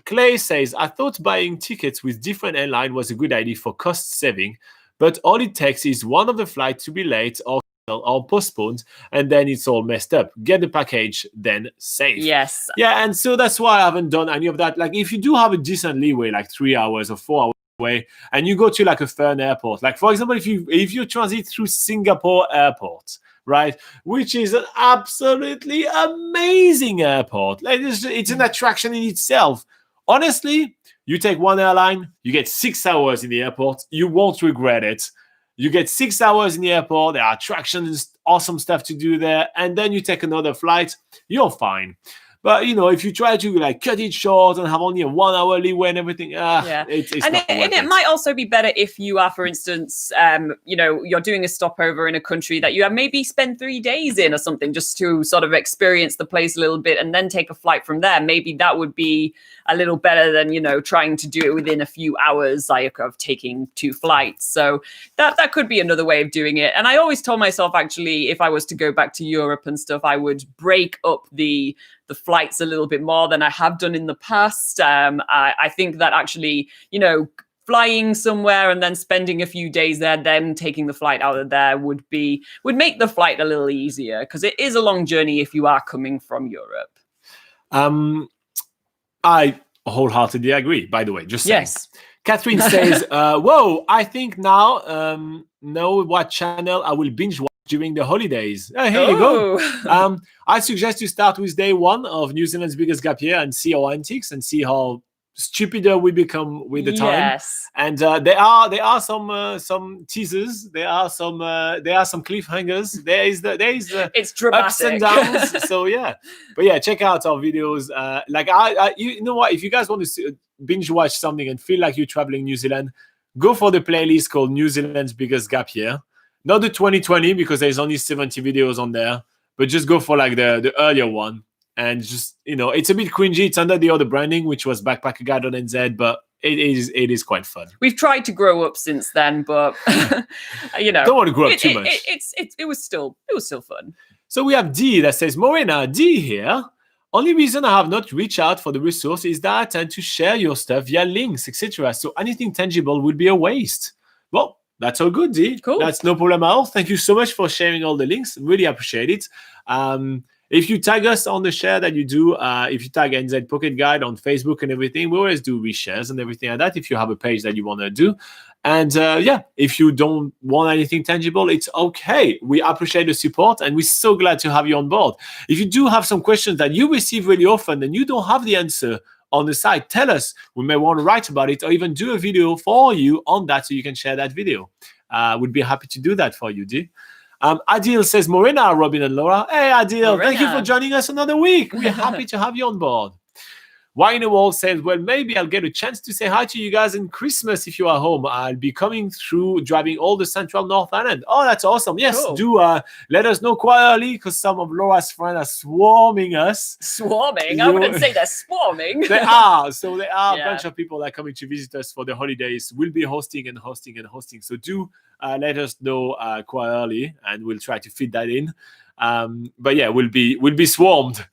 Clay says, I thought buying tickets with different airline was a good idea for cost saving, but all it takes is one of the flights to be late or postponed, and then it's all messed up. Get the package, then save. Yes. Yeah, and so that's why I haven't done any of that. Like, if you do have a decent leeway, like 3 hours or 4 hours away, and you go to like a fun airport, like for example, if you transit through Singapore airport, right, which is an absolutely amazing airport. Like, it's an attraction in itself. Honestly, you take one airline, you get 6 hours in the airport, you won't regret it. You get 6 hours in the airport, there are attractions, awesome stuff to do there, and then you take another flight, you're fine. But, you know, if you try to like cut it short and have only a 1 hour leeway and everything, it's and not worth it might also be better if you are, for instance, you know, you're doing a stopover in a country that you have maybe spend 3 days in or something, just to sort of experience the place a little bit and then take a flight from there. Maybe that would be a little better than, you know, trying to do it within a few hours, like of taking 2 flights. So that could be another way of doing it. And I always told myself, actually, if I was to go back to Europe and stuff, I would break up the flights a little bit more than I have done in the past. I think that actually, you know, flying somewhere and then spending a few days there, then taking the flight out of there would make the flight a little easier, because it is a long journey if you are coming from Europe. I wholeheartedly agree, by the way, just saying. Yes. Catherine says, whoa, I think now know what channel I will binge watch during the holidays. Here you go. I suggest you start with day 1 of New Zealand's Biggest Gap Year and see our antics and see how stupider we become with the time. Yes. And there are some teasers. There are some cliffhangers. There is the it's dramatic. ups and downs. So yeah, but yeah, check out our videos. Like you know what? If you guys want to binge watch something and feel like you're traveling New Zealand, go for the playlist called New Zealand's Biggest Gap Year. Not the 2020, because there's only 70 videos on there, but just go for like the earlier one. And just, you know, it's a bit cringy. It's under the other branding, which was Backpacker Guide on NZ, but it is quite fun. We've tried to grow up since then, but you know, don't want to grow up too much. It was still fun. So we have D that says, Morena, D here. Only reason I have not reached out for the resource is that I tend to share your stuff via links, etc. So anything tangible would be a waste. Well, that's all good, D. Cool. That's no problem at all. Thank you so much for sharing all the links. Really appreciate it. If you tag us on the share that you do, if you tag NZ Pocket Guide on Facebook and everything, we always do reshares and everything like that if you have a page that you want to do. And if you don't want anything tangible, it's okay. We appreciate the support and we're so glad to have you on board. If you do have some questions that you receive really often and you don't have the answer on the site, tell us. We may want to write about it or even do a video for you on that so you can share that video. We'd be happy to do that for you, D. Adil says, Morena, Robin and Laura. Hey, Adil, Thank you for joining us another week. We're happy to have you on board. Wine Wall says, well, maybe I'll get a chance to say hi to you guys in Christmas if you are home. I'll be coming through, driving all the Central North Island. Oh, that's awesome. Yes, cool. Do let us know quite early, because some of Laura's friends are swarming us. Swarming? I wouldn't say they're swarming. They are. So there are a bunch of people that are coming to visit us for the holidays. We'll be hosting and hosting and hosting. So do let us know quite early, and we'll try to fit that in. But yeah, we'll be swarmed.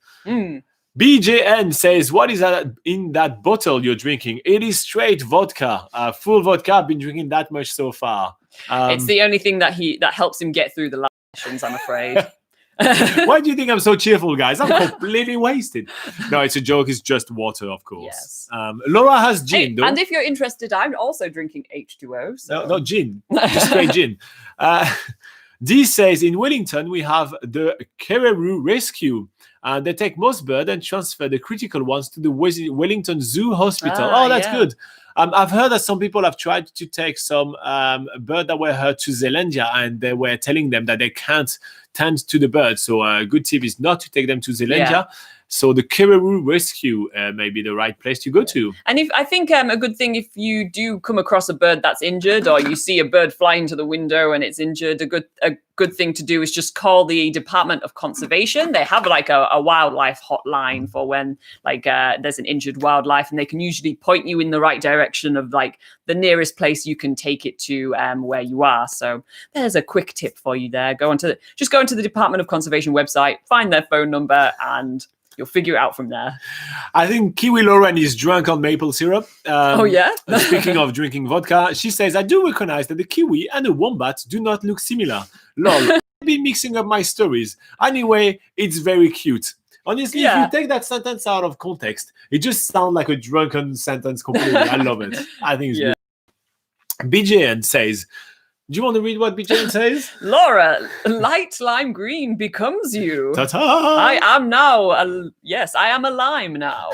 BJN says, what is that in that bottle you're drinking? It is straight vodka, full vodka. I've been drinking that much so far. It's the only thing that helps him get through the last sessions, I'm afraid. Why do you think I'm so cheerful, guys? I'm completely wasted. No, it's a joke. It's just water, of course. Yes. Laura has gin, though. And if you're interested, I'm also drinking H2O. So. No, not gin. Just straight gin. Dee says in Wellington we have the Kereroo Rescue. They take most birds and transfer the critical ones to the Wellington Zoo Hospital. Oh, that's good. I've heard that some people have tried to take some birds that were hurt to Zealandia, and they were telling them that they can't tend to the birds. So a good tip is not to take them to Zealandia. Yeah. So the Kereroo Rescue may be the right place to go to. And I think a good thing, if you do come across a bird that's injured, or you see a bird flying to the window and it's injured, a good thing to do is just call the Department of Conservation. They have like a wildlife hotline for when there's an injured wildlife, and they can usually point you in the right direction of like the nearest place you can take it to where you are. So there's a quick tip for you there. Go onto the Department of Conservation website, find their phone number, and you'll figure it out from there. I think Kiwi Lauren is drunk on maple syrup. Oh, yeah? Speaking of drinking vodka, she says, I do recognize that the kiwi and the wombat do not look similar. Lol, I've been mixing up my stories. Anyway, it's very cute. Honestly, if you take that sentence out of context, it just sounds like a drunken sentence completely. I love it. I think it's good. BJN says, do you want to read what BJN says? Laura, light lime green becomes you. Ta-ta! I am now. I am a lime now.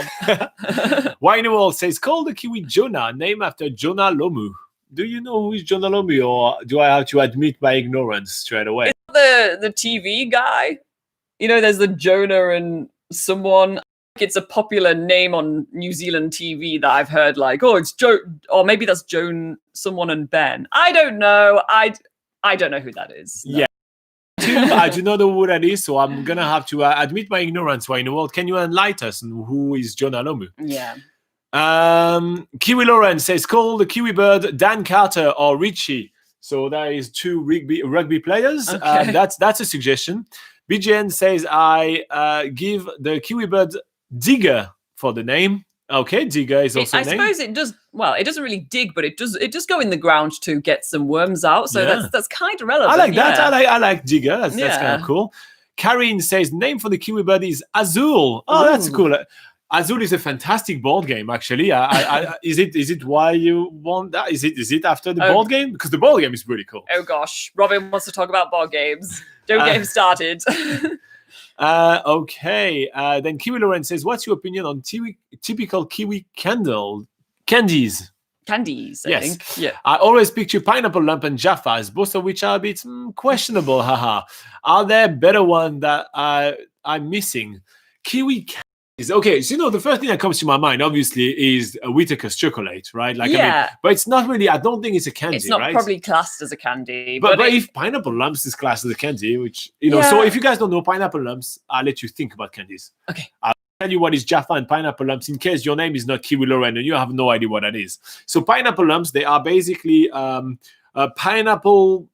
Wineworld says, call the kiwi Jonah, named after Jonah Lomu. Do you know who is Jonah Lomu, or do I have to admit my ignorance straight away? Is the TV guy? You know, there's the Jonah and someone. It's a popular name on New Zealand TV that I've heard, like, oh, it's Joe, or maybe that's Joan, someone, and Ben. I don't know. I don't know who that is. No. Yeah. I do not know who that is, so I'm going to have to admit my ignorance. Why in the world can you enlighten us on who is Jonah Lomu? Yeah. Kiwi Lauren says, call the Kiwi bird Dan Carter or Richie. So that is two rugby players. Okay. That's a suggestion. BJN says, I give the Kiwi bird Digger for the name. Okay, Digger is also a name. I suppose it does. Well, it doesn't really dig, but it does go in the ground to get some worms out. So that's kind of relevant. I like that. I like Digger. That's kind of cool. Karine says, name for the Kiwi bird is Azul. Oh, that's cool. Azul is a fantastic board game, actually. Is it why you want that? Is it after the board game? Because the board game is really cool. Oh gosh, Robin wants to talk about board games. Don't get him started. Okay. Then Kiwi Lauren says, what's your opinion on typical Kiwi candies? Candies, I think. Yeah. I always picture pineapple lump and Jaffas, both of which are a bit questionable. Haha. Are there better ones that I'm missing? Kiwi candies. Okay, so the first thing that comes to my mind, obviously, is Whittaker's chocolate, right? I mean, but it's not really. I don't think it's a candy. It's not right? probably classed as a candy. But if pineapple lumps is classed as a candy, which so if you guys don't know pineapple lumps, I'll let you think about candies. Okay. I'll tell you what is Jaffa and pineapple lumps in case your name is not Kiwi Lauren and you have no idea what that is. So pineapple lumps, they are basically pineapple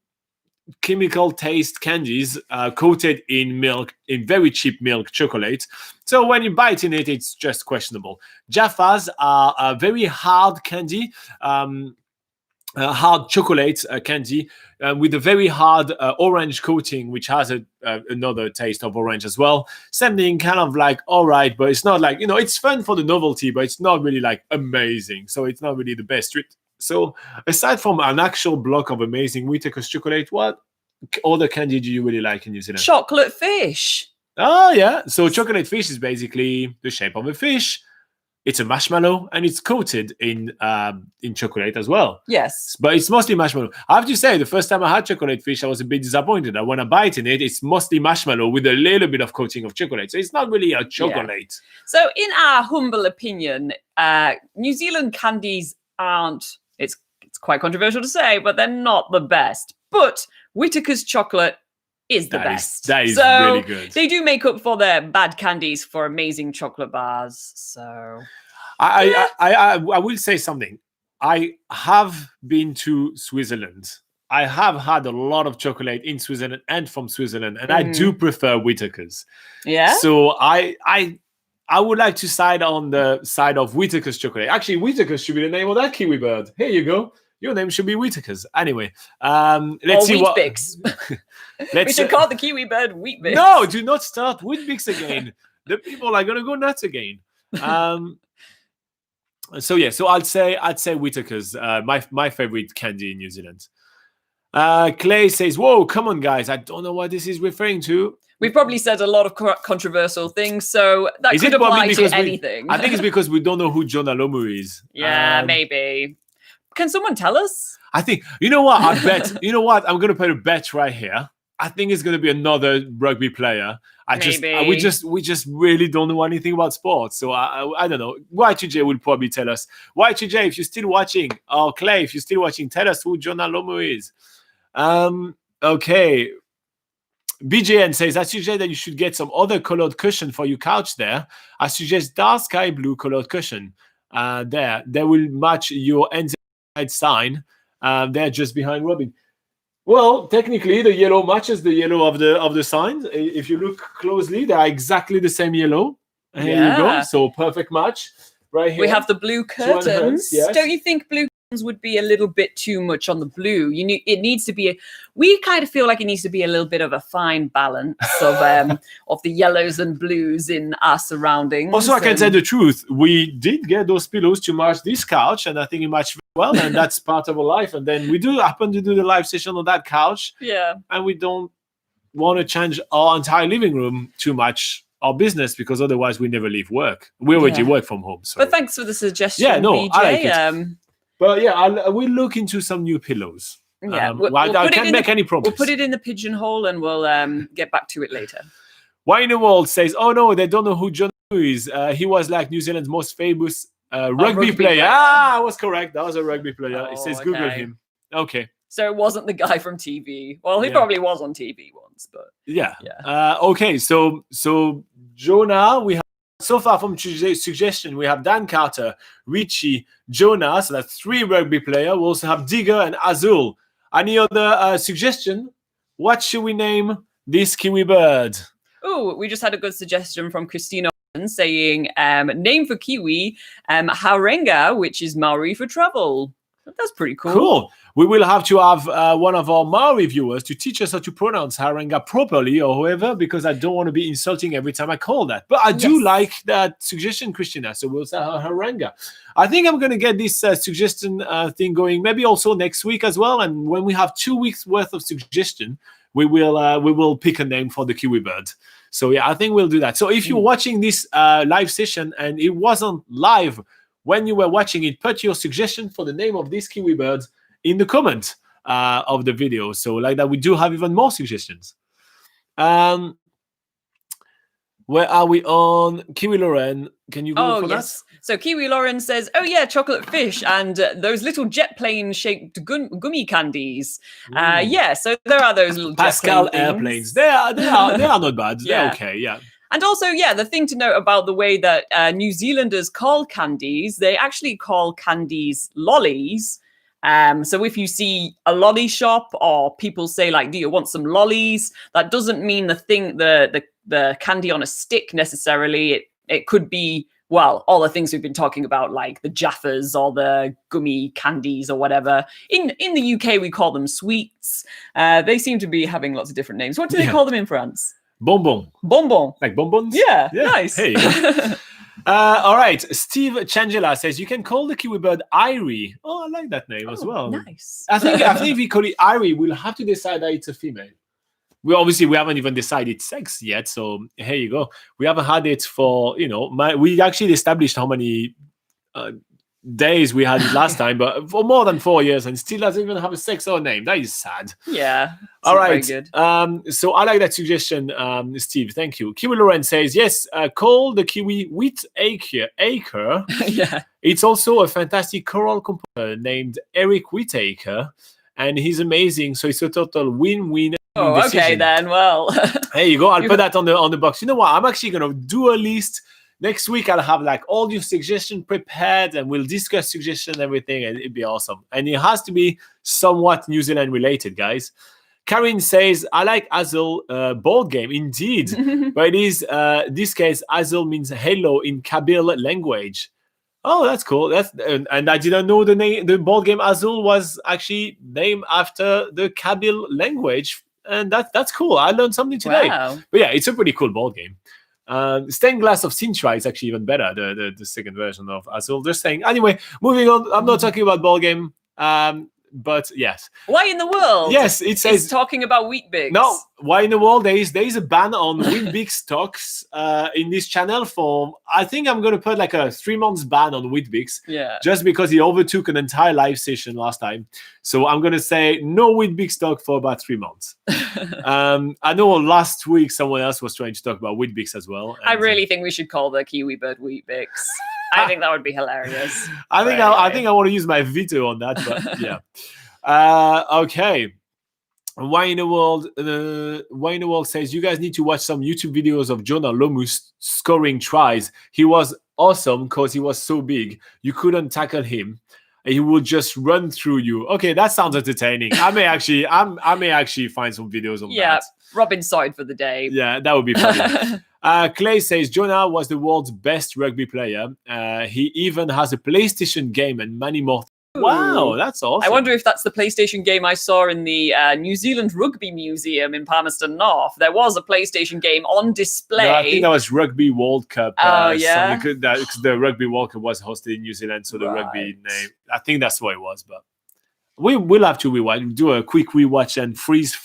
chemical taste candies coated in milk, in very cheap milk chocolate. So when you bite in it, it's just questionable. Jaffas are a very hard candy, hard chocolate candy with a very hard orange coating, which has another taste of orange as well. Something kind of like all right, but it's not like, it's fun for the novelty, but it's not really like amazing. So it's not really the best treat. So aside from an actual block of amazing Whittaker's chocolate, what other candy do you really like in New Zealand? Chocolate fish. Oh, yeah. So chocolate fish is basically the shape of a fish. It's a marshmallow and it's coated in chocolate as well. Yes. But it's mostly marshmallow. I have to say, the first time I had chocolate fish, I was a bit disappointed. When I bite in it, it's mostly marshmallow with a little bit of coating of chocolate. So it's not really a chocolate. Yeah. So in our humble opinion, New Zealand candies aren't, it's quite controversial to say, but they're not the best. But Whittaker's chocolate is the best. That is really good. They do make up for their bad candies for amazing chocolate bars. So I will say something. I have been to Switzerland. I have had a lot of chocolate in Switzerland and from Switzerland, and I do prefer Whittaker's. Yeah. So I would like to side on the side of Whittaker's chocolate. Actually, Whittaker's should be the name of that kiwi bird. Here you go. Your name should be Whittaker's. Anyway, let's see what. We should call the kiwi bird Wheat-Bix. No, do not start Wheat-Bix again. The people are gonna go nuts again. So I'd say Whittaker's my favorite candy in New Zealand. Clay says, "Whoa, come on, guys! I don't know what this is referring to." We've probably said a lot of controversial things, so that Is could it probably apply because to anything. I think it's because we don't know who Jonah Lomu is. Yeah, maybe. Can someone tell us? I think, you know what? I bet, you know what? I'm going to put a bet right here. I think it's going to be another rugby player. We just really don't know anything about sports. So I don't know. Y2J will probably tell us. Y2J, if you're still watching, or Clay, if you're still watching, tell us who Jonah Lomu is. Okay. BJN says, I suggest that you should get some other colored cushion for your couch there. I suggest dark sky blue colored cushion there. They will match your NZDT sign. They're just behind Robin. Well, technically, the yellow matches the yellow of the signs. If you look closely, they are exactly the same yellow. Here you go. So perfect match right here. We have the blue curtains. Yes. Don't you think blue curtains would be a little bit too much on the blue? It needs to be. We kind of feel like it needs to be a little bit of a fine balance of of the yellows and blues in our surroundings. Also, I can say the truth. We did get those pillows to match this couch, and I think it matched well, and that's part of our life. And then we do happen to do the live session on that couch. Yeah. And we don't want to change our entire living room too much our business, because otherwise we never leave work. We already work from home. So. But thanks for the suggestion. Yeah, no, BJ. I like it. But yeah, we'll look into some new pillows. Yeah, I can't make any promise. We'll put it in the pigeonhole and we'll get back to it later. Why in the world says, oh no, they don't know who John is. He was like New Zealand's most famous rugby player. I was correct. That was a rugby player. It says Google him. Okay. So it wasn't the guy from TV. Well, he probably was on TV once, but yeah. Okay, so Jonah, we have so far from suggestion, we have Dan Carter, Richie, Jonah. So that's 3 rugby players. We also have Digger and Azul. Any other suggestion? What should we name this Kiwi bird? Oh, we just had a good suggestion from Christina saying name for Kiwi, Harenga, which is Maori for travel. That's pretty cool. Cool. We will have to have one of our Maori viewers to teach us how to pronounce Harenga properly or however, because I don't want to be insulting every time I call that. But I do like that suggestion, Christina. So we'll say Harenga. I think I'm going to get this suggestion thing going maybe also next week as well. And when we have 2 weeks worth of suggestion, we will pick a name for the Kiwi bird. So yeah, I think we'll do that. So if you're watching this live session and it wasn't live when you were watching it, put your suggestion for the name of this Kiwi bird in the comment of the video. So like that, we do have even more suggestions. Where are we on? Kiwi Lauren, can you go for that? So Kiwi Lauren says, oh yeah, chocolate fish and those little jet plane shaped gummy candies. So there are those little Pascal jet plane airplanes. They are not bad. Yeah. They're okay, yeah. And also, the thing to note about the way that New Zealanders call candies, they actually call candies lollies. So if you see a lolly shop or people say like, do you want some lollies? That doesn't mean the candy on a stick necessarily. It could be, well, all the things we've been talking about, like the Jaffas or the gummy candies or whatever. In the UK, we call them sweets. They seem to be having lots of different names. What do they call them in France? Bonbon. Bonbon. Like bonbons? Yeah. Nice. Hey. All right. Steve Changela says you can call the Kiwi bird Irie. Oh, I like that name as well. Nice. I think if we call it Irie, we'll have to decide that it's a female. We haven't even decided sex yet. So here you go. We haven't had it for, we actually established how many days we had it last time, but for more than 4 years and still doesn't even have a sex or name. That is sad. Yeah. All right. Very good. So I like that suggestion, Steve. Thank you. Kiwi Lauren says, yes, call the Kiwi Whitaker. Yeah. It's also a fantastic choral composer named Eric Whitaker, and he's amazing. So it's a total win-win. Oh, decision. Okay then. Well, there you go. I'll put that on the box. You know what? I'm actually gonna do a list. Next week, I'll have like all your suggestions prepared and we'll discuss suggestions and everything, and it'd be awesome. And it has to be somewhat New Zealand related, guys. Karin says, I like Azul board game. Indeed. But it is, this case, Azul means hello in Kabyle language. Oh, that's cool. And I didn't know the board game Azul was actually named after the Kabyle language. And that's cool. I learned something today. Wow. But yeah, it's a pretty cool board game. Stained Glass of Sintra is actually even better, the second version of Azul. Just saying. Anyway, moving on. I'm not talking about board game. but yes. Why in the world? Yes, it says... It's talking about Weet-Bix. No, why in the world? There is a ban on Weet-Bix stocks in this channel for... I think I'm going to put like a 3 months ban on Weet-Bix. Yeah. Just because he overtook an entire live session last time. So I'm going to say no Weet-Bix stock for about 3 months. I know last week someone else was trying to talk about Weet-Bix as well. I really think we should call the Kiwi bird Weet-Bix. I think that would be hilarious. I think I want to use my veto on that, but yeah. Okay. Why in the world says you guys need to watch some YouTube videos of Jonah Lomus scoring tries. He was awesome because he was so big. You couldn't tackle him. He would just run through you. Okay, that sounds entertaining. I may actually find some videos on that. Yeah, Robin sorted for the day. Yeah, that would be funny. Clay says Jonah was the world's best rugby player. He even has a PlayStation game and many more. Wow, that's awesome. I wonder if that's the PlayStation game I saw in the New Zealand Rugby Museum in Palmerston North. There was a PlayStation game on display. No, I think that was Rugby World Cup. Oh, yeah? The Rugby World Cup was hosted in New Zealand, so the rugby name. I think that's what it was, but we'll have to rewatch, do a quick rewatch and freeze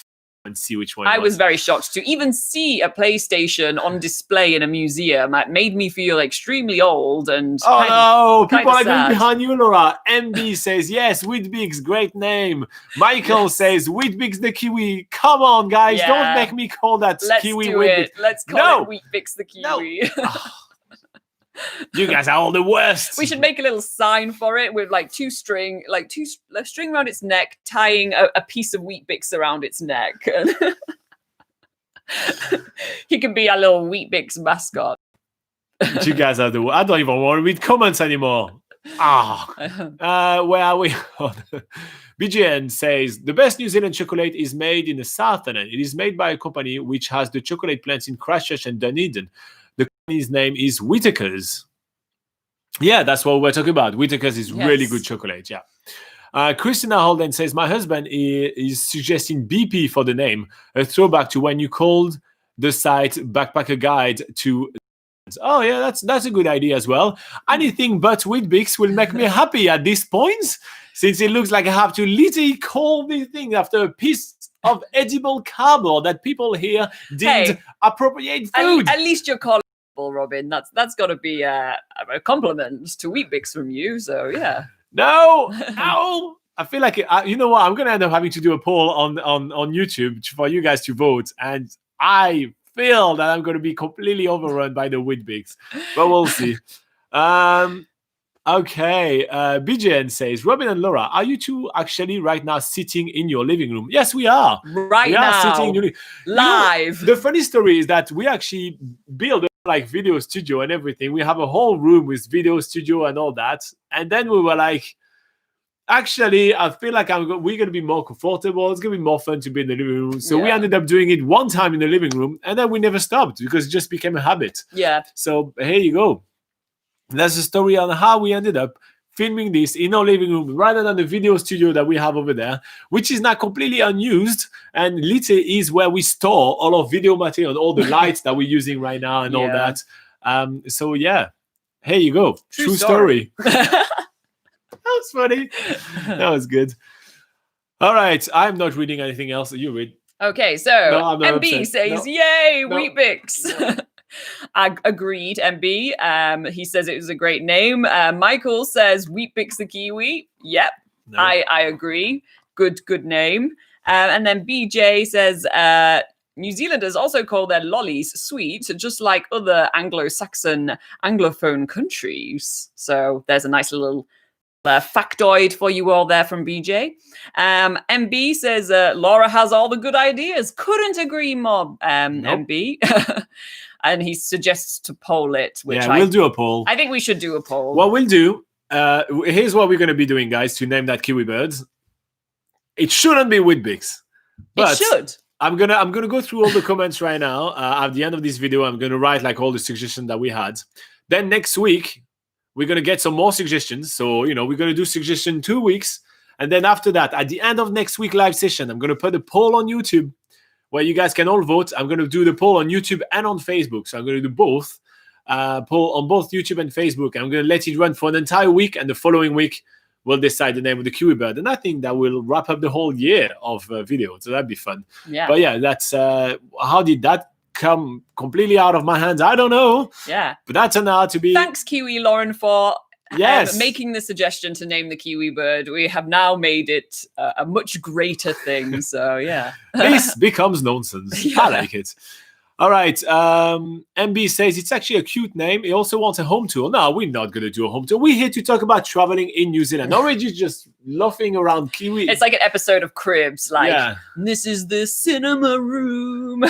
and see which one. I was very shocked to even see a PlayStation on display in a museum. It made me feel extremely old and people are going behind you, Laura. MB says yes, Weet-Bix, great name. Michael says Weet-Bix the Kiwi. Come on, guys, don't make me call that Kiwi Weet-Bix. Let's call it Weet-Bix the Kiwi. No. You guys are all the worst. We should make a little sign for it with like two string around its neck, tying a piece of Weet-Bix around its neck. He can be our little Weet-Bix mascot. You guys are I don't even want to read comments anymore. Where are we? BGN says the best New Zealand chocolate is made in the Southern End. It is made by a company which has the chocolate plants in Christchurch and Dunedin. The company's name is Whittaker's. Yeah, that's what we're talking about. Whittaker's is really good chocolate. Yeah. Christina Holden says my husband is suggesting BP for the name, a throwback to when you called the site Backpacker Guide to. Oh yeah, that's a good idea as well. Anything but Weet-Bix will make me happy at this point, since it looks like I have to literally call this thing after a piece of edible cardboard that people here didn't appropriate food. At least you're calling people, Robin. That's got to be a compliment to Weet-Bix from you. So yeah. No. I feel like you know what? I'm gonna end up having to do a poll on YouTube for you guys to vote, and I feel that I'm going to be completely overrun by the Weet-Bix, but we'll see. Okay, BJN says, Robin and Laura, are you two actually right now sitting in your living room? Yes, we are. Right now, sitting in live. You know, the funny story is that we actually build a video studio and everything. We have a whole room with video studio and all that, and then we were like, actually, I feel like we're going to be more comfortable. It's going to be more fun to be in the living room. So we ended up doing it one time in the living room, and then we never stopped because it just became a habit. Yeah. So here you go. That's the story on how we ended up filming this in our living room rather than the video studio that we have over there, which is now completely unused. And literally is where we store all our video material, all the lights that we're using right now and all that. So yeah, here you go. True story. That was funny. That was good. All right. I'm not reading anything else. You read. Okay. So MB says, yay, Weet-Bix. Agreed, MB. He says it was a great name. Michael says Weet-Bix the Kiwi. Yep. No. I agree. Good name. And then BJ says New Zealanders also call their lollies sweet, just like other Anglo-Saxon Anglophone countries. So there's a nice little factoid for you all there from BJ. MB says Laura has all the good ideas. Couldn't agree more, MB. And he suggests to poll it. Which we'll do a poll. I think we should do a poll. What we'll do, here's what we're going to be doing, guys, to name that Kiwi bird. It shouldn't be Weet-Bix. It should. I'm gonna go through all the comments right now. At the end of this video, I'm gonna write like all the suggestions that we had. Then next week, we're going to get some more suggestions. So, we're going to do suggestion 2 weeks. And then after that, at the end of next week live session, I'm going to put a poll on YouTube where you guys can all vote. I'm going to do the poll on YouTube and on Facebook. So I'm going to do both, poll on both YouTube and Facebook. I'm going to let it run for an entire week. And the following week, we'll decide the name of the Kiwi bird. And I think that will wrap up the whole year of videos. So that'd be fun. Yeah. But yeah, that's how did that come completely out of my hands? I don't know. Yeah. But that turned out to be. Thanks, Kiwi Lauren, for Yes. making the suggestion to name the Kiwi bird. We have now made it a much greater thing. So yeah. This becomes nonsense. Yeah. I like it. All right. MB says it's actually a cute name. He also wants a home tour. No, we're not going to do a home tour. We're here to talk about traveling in New Zealand. Already just laughing around Kiwi. It's like an episode of Cribs. Like, Yeah. this is the cinema room.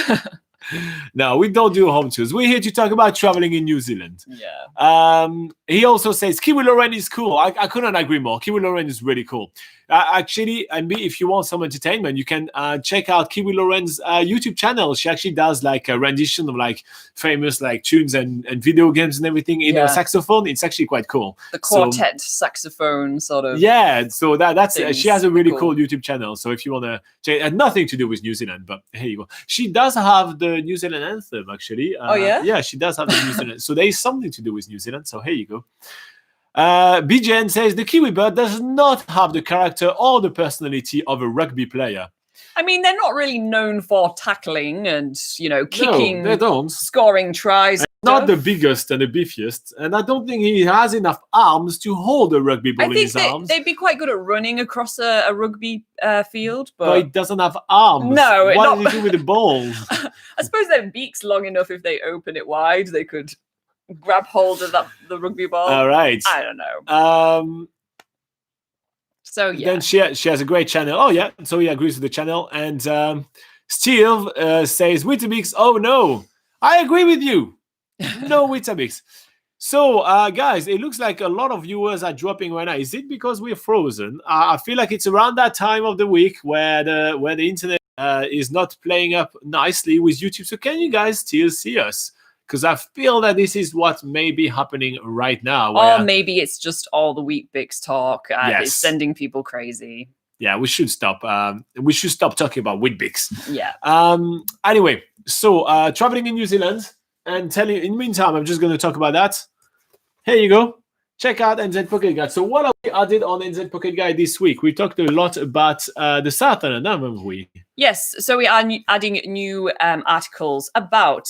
No, we don't do home tours. We're here to talk about traveling in New Zealand. Yeah. He also says Kiwi Lauren is cool. I couldn't agree more. Kiwi Lauren is really cool. Actually, and if you want some entertainment, you can check out Kiwi Lauren's YouTube channel. She actually does like a rendition of like famous like tunes and video games and everything in her saxophone. It's actually quite cool. The quartet saxophone sort of. Yeah, so that's she has a really cool YouTube channel. So if you want to check, it had nothing to do with New Zealand, but here you go. She does have the New Zealand anthem actually. Oh yeah. Yeah, she does have the New Zealand. So there is something to do with New Zealand. So here you go. BJN says the Kiwi bird does not have the character or the personality of a rugby player. I mean, they're not really known for tackling and, kicking, no, they don't. scoring tries. Not the biggest and the beefiest, and I don't think he has enough arms to hold a rugby ball in his arms. They'd be quite good at running across a rugby field, but he doesn't have arms. No, what does he do with the ball? I suppose their beak's long enough. If they open it wide, they could grab hold of the rugby ball. All right. I don't know. So yeah. Then she has a great channel. Oh yeah, so he agrees with the channel. And Steve says Weetabix. Oh no, I agree with you. No Weetabix. So guys, it looks like a lot of viewers are dropping right now. Is it because we're frozen? I feel like it's around that time of the week where the internet is not playing up nicely with YouTube. So can you guys still see us? Because I feel that this is what may be happening right now. Or maybe it's just all the Weet-Bix talk. Yes. It's sending people crazy. Yeah, we should stop. We should stop talking about Weet-Bix. Yeah. Anyway, so traveling in New Zealand and telling you, in the meantime, I'm just going to talk about that. Here you go. Check out NZ Pocket Guide. So what have we added on NZ Pocket Guide this week? We talked a lot about the South Island, haven't we? Yes. So we are adding new articles about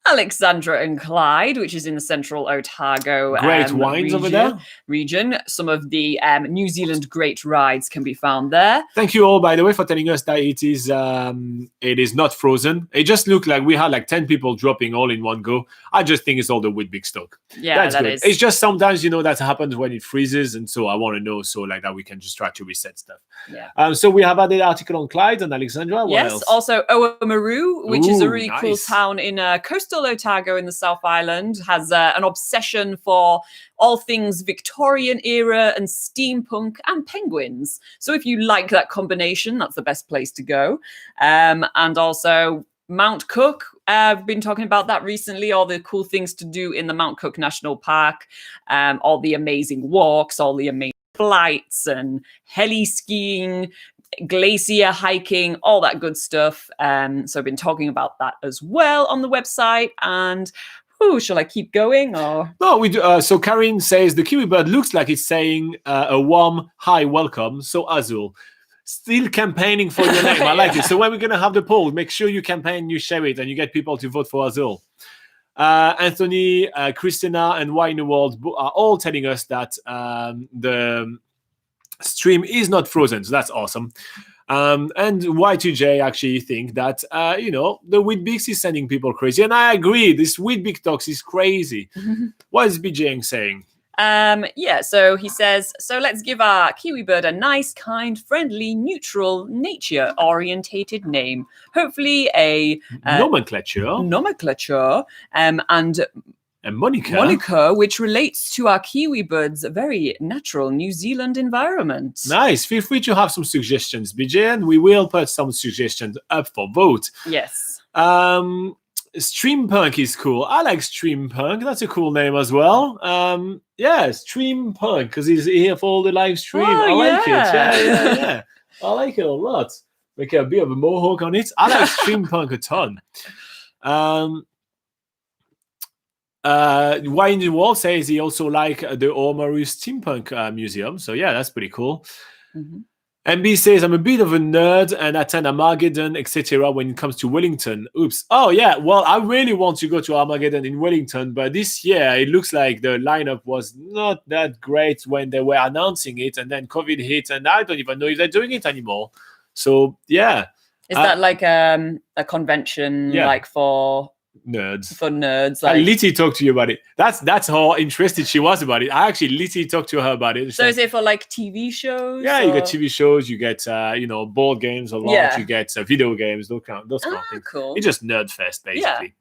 Alexandra and Clyde, which is in the central Otago great wines over there. Region. Some of the New Zealand great rides can be found there. Thank you all, by the way, for telling us that it is not frozen. It just looked like we had like 10 people dropping all in one go. I just think it's all the Weet-Bix stock. Yeah, that's good. is. It's just sometimes, that happens when it freezes, and so I want to know so like that we can just try to reset stuff. Yeah. So we have added an article on Clyde and Alexandra. What else? Also Oamaru, which is a really nice. cool town in coastal Otago in the South Island, has an obsession for all things Victorian era and steampunk and penguins. So if you like that combination, that's the best place to go. And also Mount Cook. I've been talking about that recently, all the cool things to do in the Mount Cook National Park, all the amazing walks, all the amazing flights and heli skiing, glacier hiking, all that good stuff. So I've been talking about that as well on the website. And shall I keep going or no? We do. So Karin says the Kiwi bird looks like it's saying a warm hi, welcome. So Azul, still campaigning for your name. I like it. So when we're gonna have the poll, make sure you campaign, you share it, and you get people to vote for Azul. Anthony, Christina, and Why in the World are all telling us that the stream is not frozen, so that's awesome. And Y2J actually think that the Weet-Bix is sending people crazy, and I agree. This Weet-Bix talks is crazy. What is BJ saying? So he says, so let's give our Kiwi bird a nice, kind, friendly, neutral, nature-orientated name. Hopefully a nomenclature, and a moniker which relates to our Kiwi bird's very natural New Zealand environment. Nice. Feel free to have some suggestions, BJ, and we will put some suggestions up for vote. Yes. Streampunk is cool. I like Streampunk. That's a cool name as well. Streampunk, because he's here for all the live stream. I like it. Yeah. I like it a lot. Make a bit of a mohawk on it. I like Streampunk a ton. Why in the World says he also like the Oamaru Steampunk Museum. So yeah, that's pretty cool. Mm-hmm. MB says, I'm a bit of a nerd and attend Armageddon, etc. when it comes to Wellington. Oops. Oh, yeah. Well, I really want to go to Armageddon in Wellington, but this year it looks like the lineup was not that great when they were announcing it, and then COVID hit, and I don't even know if they're doing it anymore. So, yeah. Is that like a convention like for nerds? For nerds. Like... Liti talked to you about it. That's how interested she was about it. I actually literally talked to her about it. So is it for like TV shows? Yeah, you get TV shows, you get board games a lot, you get video games, those kind of things. Cool. It's just nerd fest basically.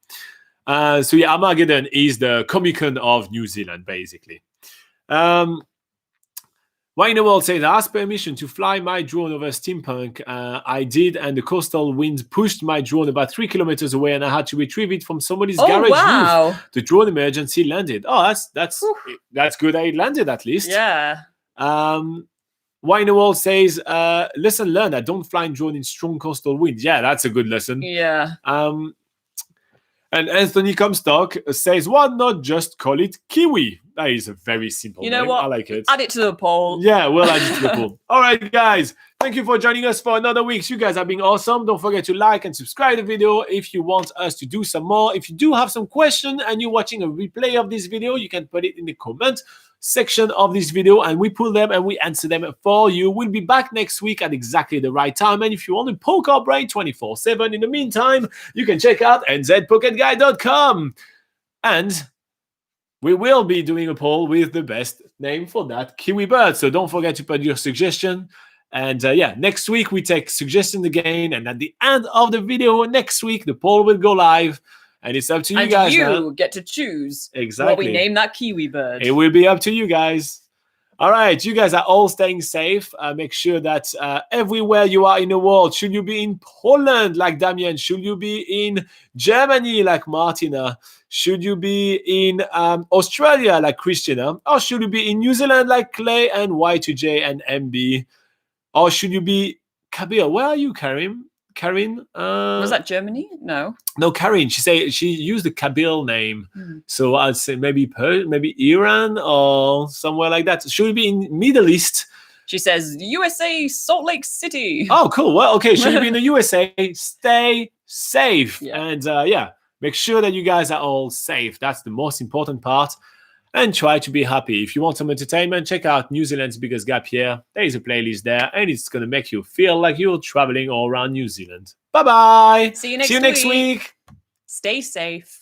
So yeah, Armageddon is the Comic-Con of New Zealand basically. Why in the World says, I asked permission to fly my drone over Steampunk. I did, and the coastal wind pushed my drone about 3 kilometers away, and I had to retrieve it from somebody's garage roof. The drone emergency landed. Oh, that's good that it landed at least. Yeah. Why in the World says, lesson learned, I don't fly in drone in strong coastal winds. Yeah, that's a good lesson. Yeah. And Anthony Comstock says, why not just call it Kiwi? That is a very simple name. What? I like it. Add it to the poll. Yeah, we'll add it to the poll. All right, guys. Thank you for joining us for another week. You guys have been awesome. Don't forget to like and subscribe to the video if you want us to do some more. If you do have some question and you're watching a replay of this video, you can put it in the comment section of this video and we pull them and we answer them for you. We'll be back next week at exactly the right time. And if you want to poke our brain 24/7 in the meantime, you can check out nzpocketguide.com. And we will be doing a poll with the best name for that Kiwi bird. So don't forget to put your suggestion. And yeah, next week we take suggestions again. And at the end of the video next week, the poll will go live. And it's up to you guys. You get to choose what we name that Kiwi bird. It will be up to you guys. All right, you guys are all staying safe. Make sure that everywhere you are in the world, should you be in Poland like Damien, should you be in Germany like Martina, should you be in Australia like Christina, or should you be in New Zealand like Clay and Y2J and MB, or should you be Kabir? Where are you, Karim? Karin? Was that Germany? No, Karin. She used the Kabir name, so I'd say maybe Iran or somewhere like that. Should we be in Middle East? She says USA, Salt Lake City. Oh, cool. Well, okay. Should we be in the USA? Stay safe, and make sure that you guys are all safe. That's the most important part. And try to be happy. If you want some entertainment, check out New Zealand's Biggest Gap here. There is a playlist there, and it's going to make you feel like you're traveling all around New Zealand. Bye-bye. See you next week. Stay safe.